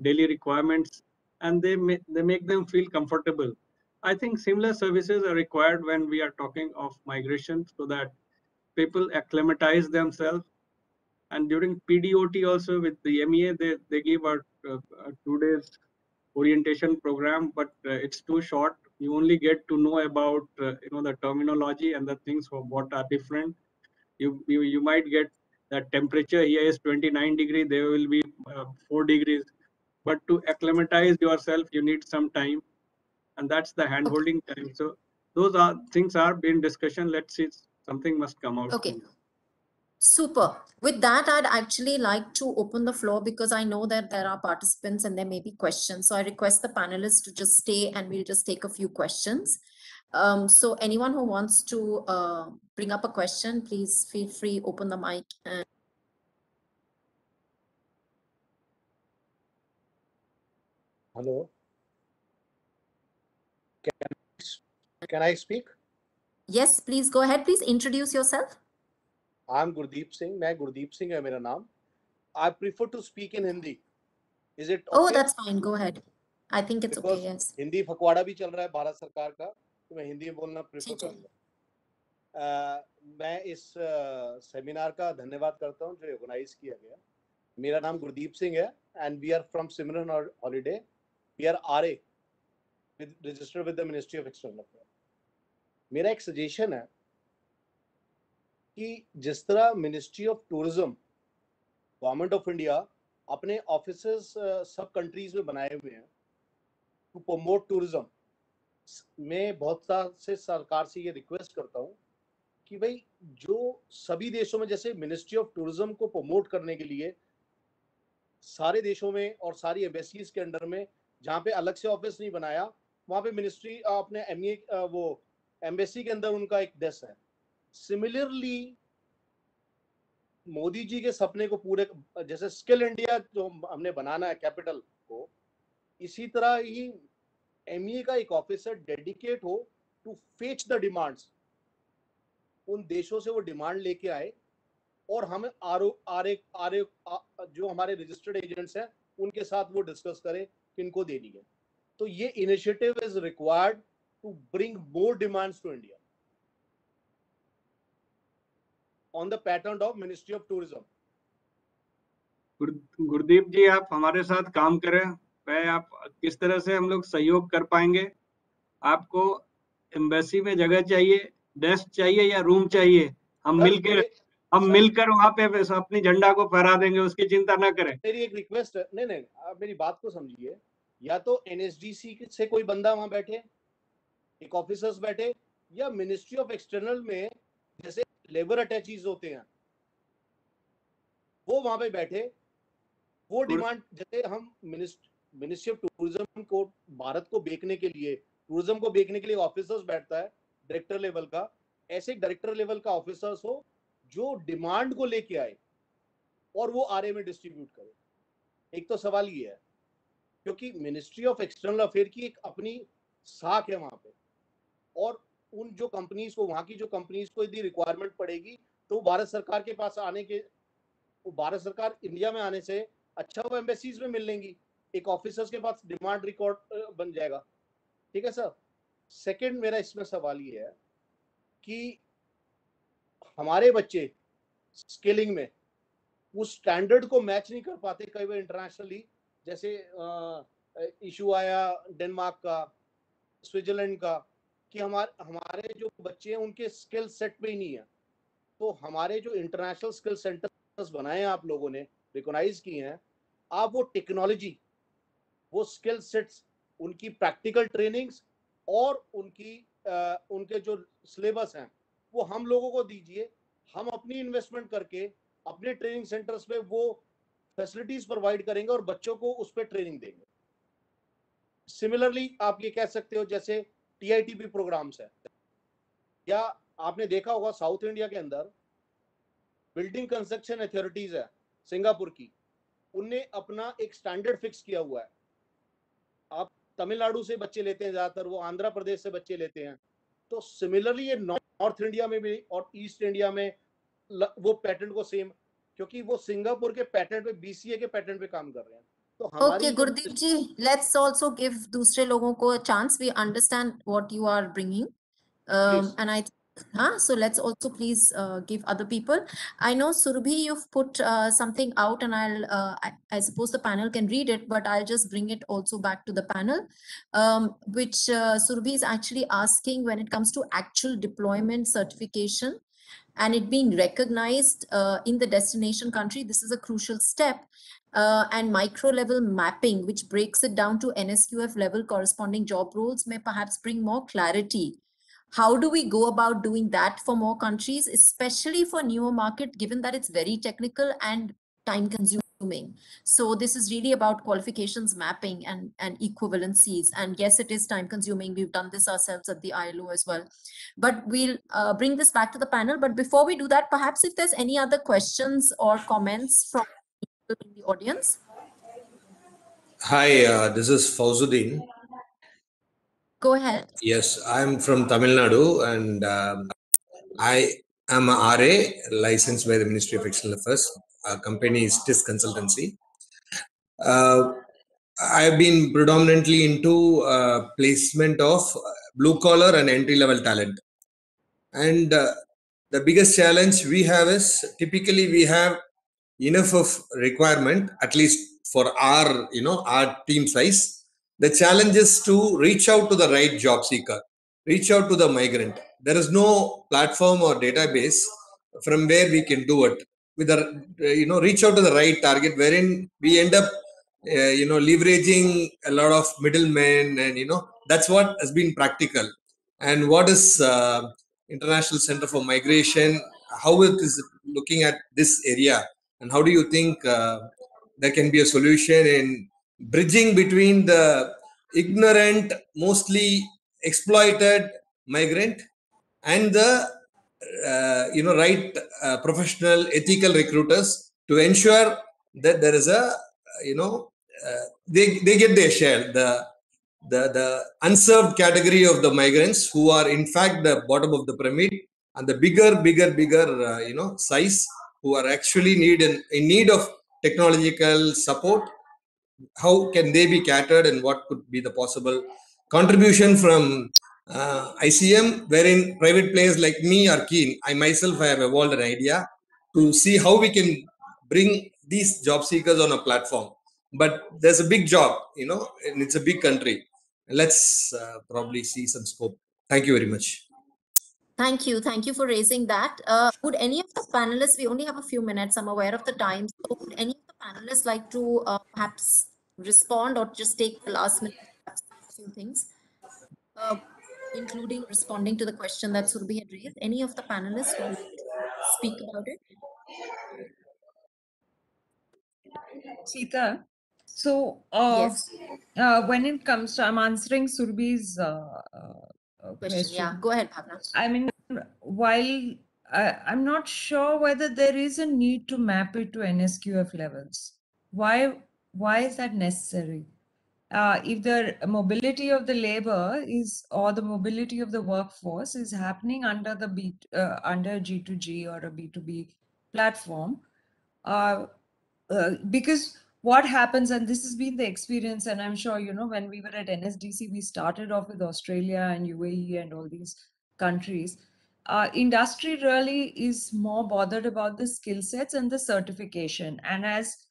daily requirements, and they make them feel comfortable. I think similar services are required when we are talking of migration, so that people acclimatize themselves. And during PDOT also with the MEA, they give a 2 days orientation program, but it's too short. You only get to know about the terminology and the things for what are different. You might get that temperature here is 29 degrees, there will be 4 degrees. But to acclimatize yourself, you need some time, and that's the hand-holding time. So those are things are being discussion. Let's see, something must come out. Okay. Super. With that, I'd actually like to open the floor because I know that there are participants and there may be questions. So I request the panelists to just stay and we'll just take a few questions. So anyone who wants to bring up a question, please feel free, open the mic. And Hello. Can I speak? yes, please go ahead. Please introduce yourself. I'm Gurdeep Singh. मैं गुरदीप सिंह है मेरा नाम. I prefer to speak in Hindi. Is it okay? Oh, that's fine. Go ahead. I think it's Because okay. Yes. Hindi फकवाड़ा भी चल रहा है भारत सरकार का, तो मैं हिंदी में बोलना प्रेफर ठीक है. करूंगा. मैं इस सेमिनार का धन्यवाद करता हूं जो ऑर्गेनाइज किया गया. मेरा नाम गुरदीप सिंह है and we are from Simran Holiday. We are RA registered with the Ministry of External Affairs. मेरा एक सजेशन है कि जिस तरह ministry of tourism government of India अपने ऑफिसेस सब कंट्रीज में बनाए हुए हैं टू प्रमोट टूरिज्म, मैं बहुत से सरकार से ये रिक्वेस्ट करता हूँ कि भाई जो सभी देशों में जैसे मिनिस्ट्री ऑफ टूरिज्म को प्रमोट करने के लिए सारे देशों में और सारी एम्बेसीज के अंडर में जहाँ पे अलग से ऑफिस नहीं बनाया, वहाँ पे मिनिस्ट्री अपने वो एम्बेसी के अंदर उनका एक डेस्क है. सिमिलरली मोदी जी के सपने को पूरे जैसे स्किल इंडिया जो हमने बनाना है कैपिटल को, इसी तरह ही एमईए का एक ऑफिसर डेडिकेट हो टू फेच द डिमांड्स. उन देशों से वो डिमांड लेके आए और हमें आर जो हमारे रजिस्टर्ड एजेंट्स हैं उनके साथ वो डिस्कस करें किनको देनी है. तो ये initiative is required to bring more demands to India on the pattern of Ministry of Tourism. Gurdeep ji, आप हमारे साथ काम करें. वह आप किस तरह से हम लोग सहयोग कर पाएंगे? आपको एम्बेसी में जगह चाहिए, डेस्क चाहिए या रूम चाहिए? हम मिलकर वहां पे अपनी झंडा को फहरा देंगे, उसकी चिंता ना करें. मेरी एक रिक्वेस्ट है, नहीं आप मेरी बात को समझिए. या तो एनएसडीसी से कोई बंदा वहां बैठे, एक ऑफिसर्स बैठे, या मिनिस्ट्री ऑफ एक्सटर्नल में जैसे लेबर अटैचीज होते हैं वो वहां पे बैठे. वो डिमांड जैसे हम मिनिस्ट्री ऑफ टूरिज्म को भारत को बेचने के लिए, टूरिज्म को बेचने के लिए ऑफिसर्स बैठता है डायरेक्टर लेवल का, ऐसे डायरेक्टर लेवल का ऑफिसर्स हो जो डिमांड को लेके आए और वो आरए में डिस्ट्रीब्यूट करे. एक तो सवाल ये है क्योंकि मिनिस्ट्री ऑफ एक्सटर्नल अफेयर की एक अपनी साख है वहां पे, और उन जो कंपनीज को, वहां की जो कंपनीज को यदि रिक्वायरमेंट पड़ेगी तो वो भारत सरकार के पास आने के, वो भारत सरकार इंडिया में आने से अच्छा वो एम्बेसीज में मिल लेंगी. एक ऑफिसर्स के पास डिमांड रिकॉर्ड बन जाएगा. ठीक है सर. सेकंड मेरा इसमें सवाल ये है कि हमारे बच्चे स्किलिंग में उस स्टैंडर्ड को मैच नहीं कर पाते कई बार इंटरनेशनली. जैसे इशू आया डेनमार्क का, स्विट्जरलैंड का, कि हमारे जो बच्चे हैं उनके स्किल सेट पे ही नहीं है. तो हमारे जो इंटरनेशनल स्किल सेंटर्स बनाए हैं आप लोगों ने, रिकॉग्नाइज किए हैं, आप वो टेक्नोलॉजी, वो स्किल सेट्स, उनकी प्रैक्टिकल ट्रेनिंग्स और उनके जो सिलेबस हैं वो हम लोगों को दीजिए. हम अपनी इन्वेस्टमेंट करके अपने ट्रेनिंग सेंटर्स पे वो फैसिलिटीज प्रोवाइड करेंगे और बच्चों को उस पर ट्रेनिंग देंगे. सिमिलरली आप ये कह सकते हो जैसे टीआईटीपी प्रोग्राम्स है, या आपने देखा होगा साउथ इंडिया के अंदर बिल्डिंग कंस्ट्रक्शन अथॉरिटीज है सिंगापुर की, उनने अपना एक स्टैंडर्ड फिक्स किया हुआ है. आप तमिलनाडु से बच्चे लेते हैं ज्यादातर, वो आंध्र प्रदेश से बच्चे लेते हैं. तो सिमिलरली ये नॉर्थ इंडिया में भी और ईस्ट इंडिया में वो पैटर्न को सेम, क्योंकि वो सिंगापुर के पैटर्न पे, बीसीए के पैटर्न पे काम कर रहे हैं. Okay, Gurdeep ji, let's also give दूसरे लोगों को a chance. We understand what you are bringing, and I think So let's also please give other people. I know Surbhi, you've put something out, and I suppose the panel can read it, but I'll just bring it also back to the panel, which Surbhi is actually asking when it comes to actual deployment certification and it being recognized in the destination country. This is a crucial step. And micro level mapping, which breaks it down to NSQF level corresponding job roles, may perhaps bring more clarity. How do we go about doing that for more countries, especially for newer market, given that it's very technical and time consuming? So this is really about qualifications mapping and equivalencies. And yes, it is time consuming. We've done this ourselves at the ILO as well. But we'll bring this back to the panel. But before we do that, perhaps if there's any other questions or comments from people in the audience. Hi, this is Fauzuddin. Go ahead. Yes, I'm from Tamil Nadu and I am a RA licensed by the Ministry of External Affairs. Our company is TIS Consultancy. I've been predominantly into placement of blue collar and entry level talent. And the biggest challenge we have is typically we have enough of requirement, at least for our, our team size. The challenge is to reach out to the right job seeker, reach out to the migrant. There is no platform or database from where we can do it. With the, reach out to the right target, wherein we end up, leveraging a lot of middlemen, and that's what has been practical. And what is International Center for Migration? How it is looking at this area? And how do you think there can be a solution in bridging between the ignorant, mostly exploited migrant and the right professional, ethical recruiters to ensure that there is a they get their share. The unserved category of the migrants who are in fact the bottom of the pyramid, and the bigger size, who are actually in need of technological support, how can they be catered, and what could be the possible contribution from ICM, wherein private players like me are keen. I myself have evolved an idea to see how we can bring these job seekers on a platform. But there's a big job, and it's a big country. Let's probably see some scope. Thank you very much. Thank you. Thank you for raising that. Would any of the panelists, we only have a few minutes, I'm aware of the time. So would any of the panelists like to perhaps respond or just take the last minute, perhaps a few things, including responding to the question that Surbhi had raised? Any of the panelists would like to speak about it? Sita, so Yes. when it comes to, I'm answering Surbhi's Question. Yeah, go ahead, Bhavna. I mean, while I'm not sure whether there is a need to map it to NSQF levels. Why is that necessary? If the mobility of the labor is, or the mobility of the workforce is happening under the under G2G or a B2B platform, because what happens, and this has been the experience, and I'm sure, when we were at NSDC, we started off with Australia and UAE and all these countries. Industry really is more bothered about the skill sets and the certification. And as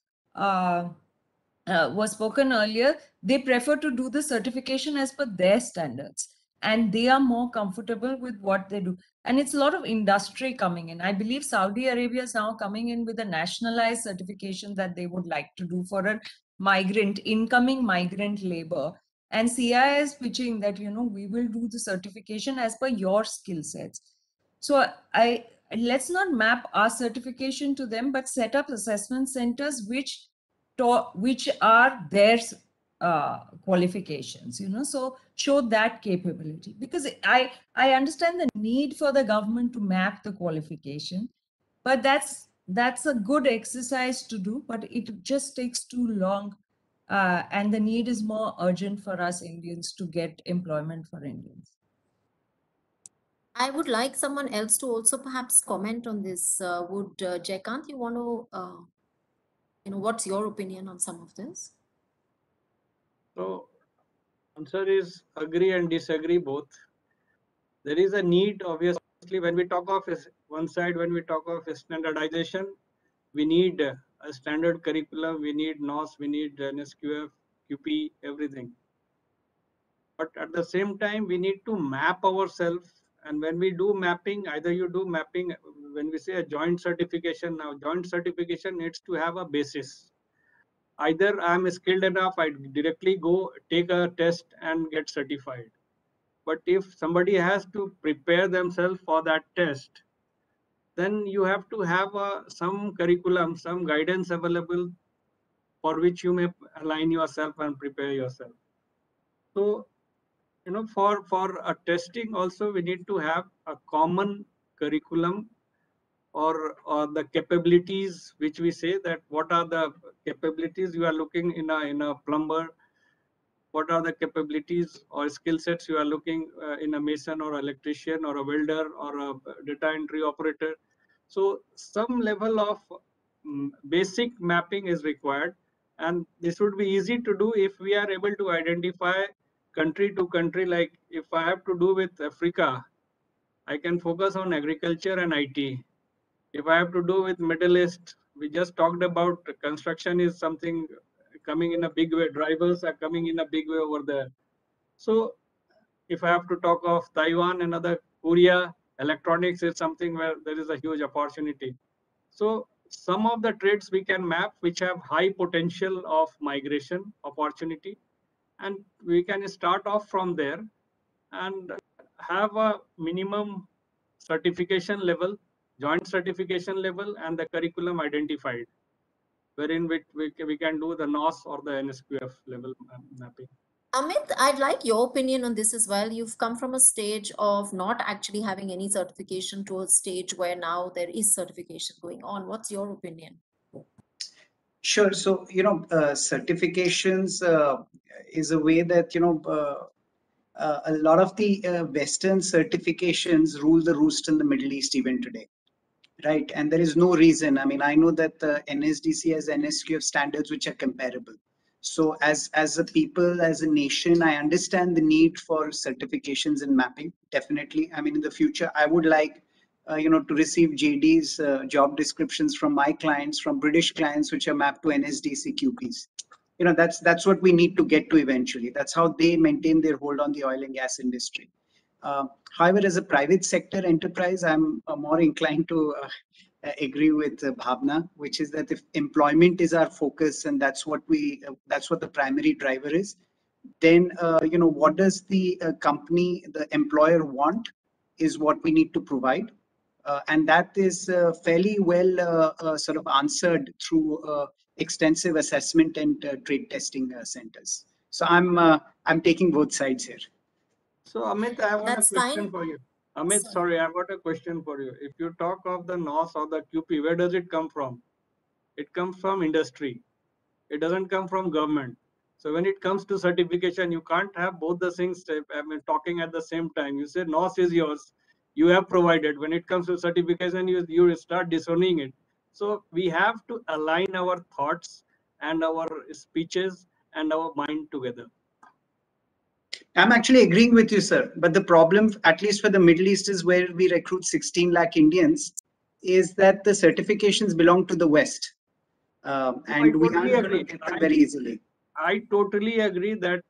was spoken earlier, they prefer to do the certification as per their standards, and they are more comfortable with what they do. And it's a lot of industry coming in. I believe Saudi Arabia is now coming in with a nationalized certification that they would like to do for a incoming migrant labor. And CI is pitching that, we will do the certification as per your skill sets. So let's not map our certification to them, but set up assessment centers which are their qualifications, so show that capability. Because I understand the need for the government to map the qualification, but that's a good exercise to do, but it just takes too long, and the need is more urgent for us Indians to get employment for Indians. I would like someone else to also perhaps comment on this. Would Jaykant, you want to what's your opinion on some of this? So answer is agree and disagree both. There is a need, obviously, when we talk of one side, when we talk of standardization, we need a standard curriculum, we need NOS, we need NSQF, QP, everything. But at the same time, we need to map ourselves. And when we do mapping, either you do mapping, when we say a joint certification, now joint certification needs to have a basis. Either I'm skilled enough, I directly go take a test and get certified. But if somebody has to prepare themselves for that test, then you have to have some curriculum, some guidance available for which you may align yourself and prepare yourself. So, you know, for a testing also, we need to have a common curriculum or the capabilities, which we say that what are the capabilities you are looking in a plumber, what are the capabilities or skill sets you are looking in a mason or electrician or a welder or a data entry operator. So some level of basic mapping is required, and this would be easy to do if we are able to identify country to country. Like if I have to do with Africa, I can focus on agriculture and IT. If I have to do with Middle East, we just talked about construction is something coming in a big way. Drivers are coming in a big way over there. So if I have to talk of Taiwan and other Korea, electronics is something where there is a huge opportunity. So some of the trades we can map which have high potential of migration opportunity, and we can start off from there and have a minimum certification level, joint certification level, and the curriculum identified, wherein we can do the NOS or the NSQF level mapping. Amit, I'd like your opinion on this as well. You've come from a stage of not actually having any certification to a stage where now there is certification going on. What's your opinion? Sure. So, you know, certifications is a way that, you know, a lot of the Western certifications rule the roost in the Middle East even today. Right. And there is no reason. I mean, I know that the NSDC has NSQF standards which are comparable. So as a people, as a nation, I understand the need for certifications and mapping. Definitely. I mean, in the future, I would like, you know, to receive JD's job descriptions from my clients, from British clients, which are mapped to NSDC QPs. You know, that's what we need to get to eventually. That's how they maintain their hold on the oil and gas industry. However, as a private sector enterprise, I'm more inclined to agree with Bhavna, which is that if employment is our focus and that's what the primary driver is, then you know, what does the company, the employer want, is what we need to provide, and that is fairly well sort of answered through extensive assessment and trade testing centers. So I'm taking both sides here. So Amit, I have a That's question fine. for you. Amit, sorry, I've got a question for you. If you talk of the NOS or the QP, where does it come from? It comes from industry. It doesn't come from government. So when it comes to certification, you can't have both the things, I mean, talking at the same time. You say NOS is yours, you have provided. When it comes to certification, you start disowning it. So we have to align our thoughts and our speeches and our mind together. I'm actually agreeing with you, sir. But the problem, at least for the Middle East, is where we recruit 16 lakh Indians, is that the certifications belong to the West. And we aren't going to get them very easily. I totally agree that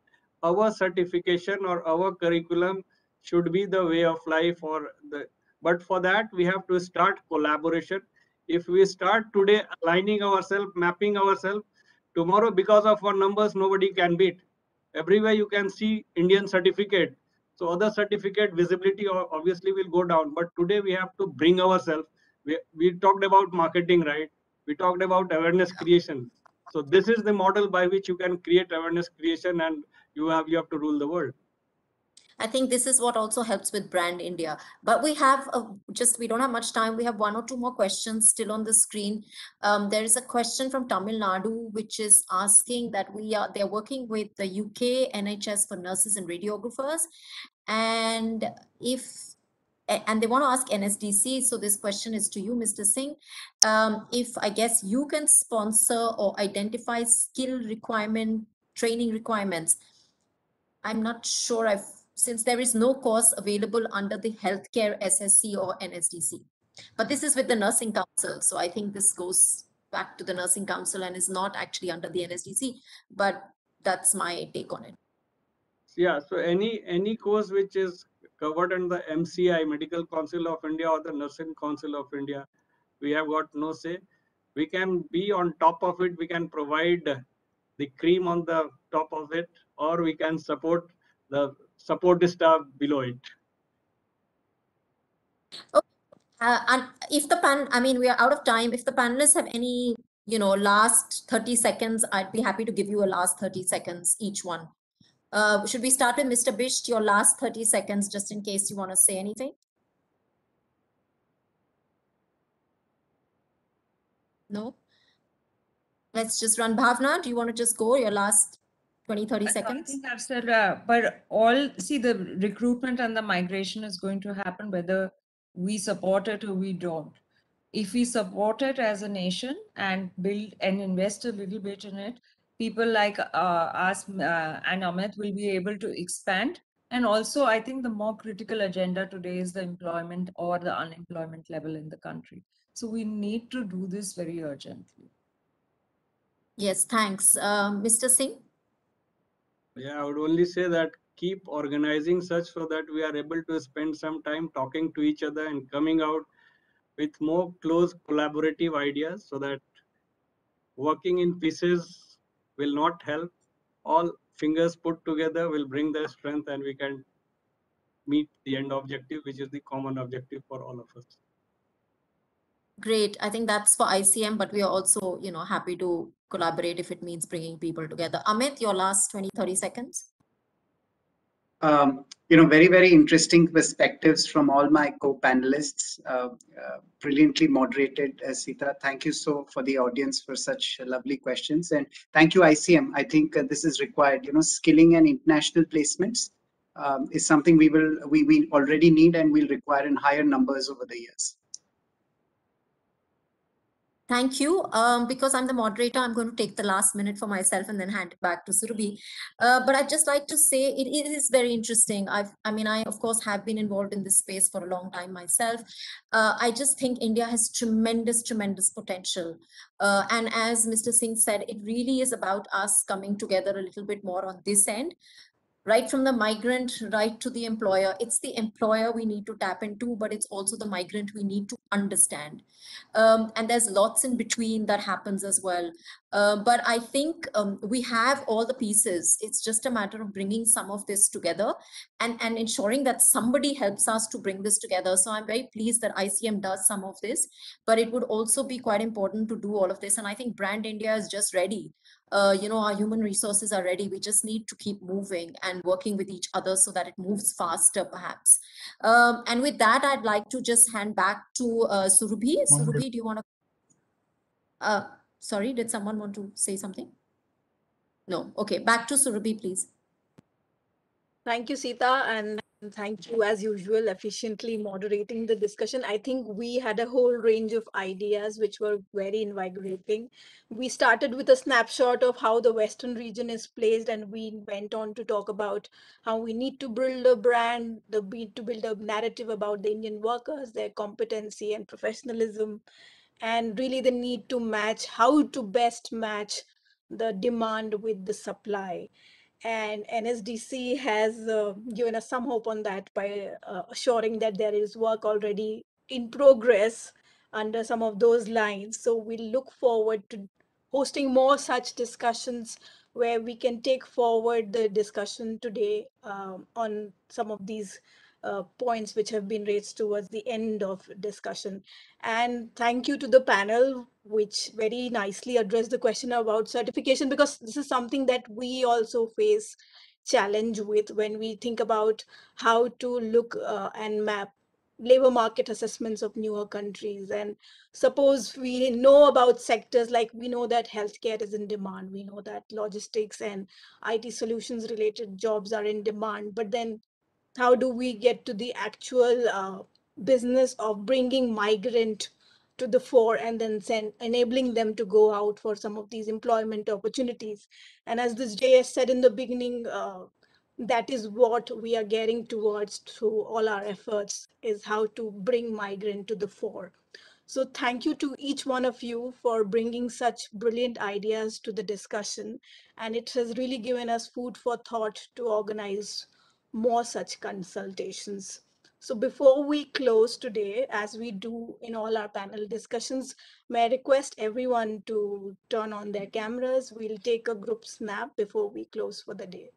our certification or our curriculum should be the way of life, but for that we have to start collaboration. If we start today aligning ourselves, mapping ourselves, tomorrow because of our numbers nobody can beat. Everywhere you can see Indian certificate, so other certificate visibility obviously will go down. But today we have to bring ourselves. We talked about marketing, right? We talked about awareness creation. So this is the model by which you can create awareness creation, and you have to rule the world. I think this is what also helps with Brand India. But we have we don't have much time. We have one or two more questions still on the screen. There is a question from Tamil Nadu, which is asking that they're working with the UK NHS for nurses and radiographers. And they want to ask NSDC. So this question is to you, Mr. Singh. If I guess you can sponsor or identify skill requirement, training requirements. I'm not sure I've since there is no course available under the healthcare SSC or NSDC. But this is with the Nursing Council. So I think this goes back to the Nursing Council and is not actually under the NSDC, but that's my take on it. Yeah, so any course which is covered under the MCI, Medical Council of India, or the Nursing Council of India, we have got no say. We can be on top of it. We can provide the cream on the top of it, or we can support the staff below it. And if we are out of time. If the panelists have any, last 30 seconds, I'd be happy to give you a last 30 seconds each one. Should we start with Mr. Bisht, your last 30 seconds, just in case you want to say anything? No? Let's just run. Bhavna, do you want to just go your last 20, 30 I seconds? think I've said, but the recruitment and the migration is going to happen whether we support it or we don't. If we support it as a nation and build and invest a little bit in it, people like us and Amit will be able to expand. And also, I think the more critical agenda today is the employment or the unemployment level in the country. So we need to do this very urgently. Yes, thanks. Mr. Singh? Yeah, I would only say that keep organizing such so that we are able to spend some time talking to each other and coming out with more close collaborative ideas, so that working in pieces will not help. All fingers put together will bring their strength, and we can meet the end objective, which is the common objective for all of us. Great. I think that's for ICM, but we are also, happy to collaborate if it means bringing people together. Amit, your last 20, 30 seconds. Very, very interesting perspectives from all my co-panelists. Brilliantly moderated, Sita. Thank you so for the audience for such lovely questions. And thank you, ICM. I think this is required. Skilling and international placements is something we already need and will require in higher numbers over the years. Thank you. Because I'm the moderator, I'm going to take the last minute for myself and then hand it back to Surabhi. But I'd just like to say it is very interesting. I of course have been involved in this space for a long time myself. I just think India has tremendous, tremendous potential. And as Mr. Singh said, it really is about us coming together a little bit more on this end. Right from the migrant, right to the employer. It's the employer we need to tap into, but it's also the migrant we need to understand. And there's lots in between that happens as well. But I think we have all the pieces. It's just a matter of bringing some of this together and ensuring that somebody helps us to bring this together. So I'm very pleased that ICM does some of this, but it would also be quite important to do all of this. And I think Brand India is just ready. Our human resources are ready. We just need to keep moving and working with each other so that it moves faster, perhaps. And with that, I'd like to just hand back to Surabhi. Surabhi, do you want to? Sorry, did someone want to say something? No. Okay, back to Surabhi, please. Thank you, Sita, and thank you, as usual, efficiently moderating the discussion. I think we had a whole range of ideas which were very invigorating. We started with a snapshot of how the Western region is placed, and we went on to talk about how we need to build a brand, to build a narrative about the Indian workers, their competency and professionalism, and really the need to match, how to best match the demand with the supply. And NSDC has given us some hope on that by assuring that there is work already in progress under some of those lines. So we look forward to hosting more such discussions where we can take forward the discussion today on some of these points which have been raised towards the end of discussion. And thank you to the panel, which very nicely addressed the question about certification, because this is something that we also face challenge with when we think about how to look and map labor market assessments of newer countries. And suppose we know about sectors, like we know that healthcare is in demand, we know that logistics and IT solutions related jobs are in demand, but then how do we get to the actual business of bringing migrant to the fore and then enabling them to go out for some of these employment opportunities? And as this JS said in the beginning, that is what we are getting towards through all our efforts, is how to bring migrant to the fore. So thank you to each one of you for bringing such brilliant ideas to the discussion. And it has really given us food for thought to organize more such consultations. So before we close today, as we do in all our panel discussions, may I request everyone to turn on their cameras. We'll take a group snap before we close for the day.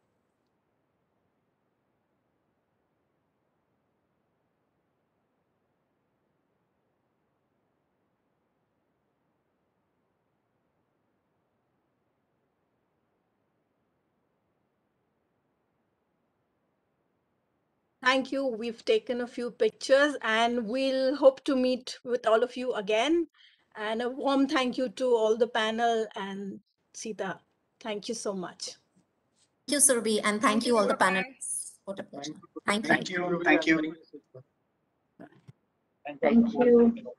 Thank you. We've taken a few pictures and we'll hope to meet with all of you again. And a warm thank you to all the panel and Sita. Thank you so much. Thank you, Surabhi, and thank you all the Thanks. panelists. What a pleasure. Thank you. Thank you. Thank you. Thank you.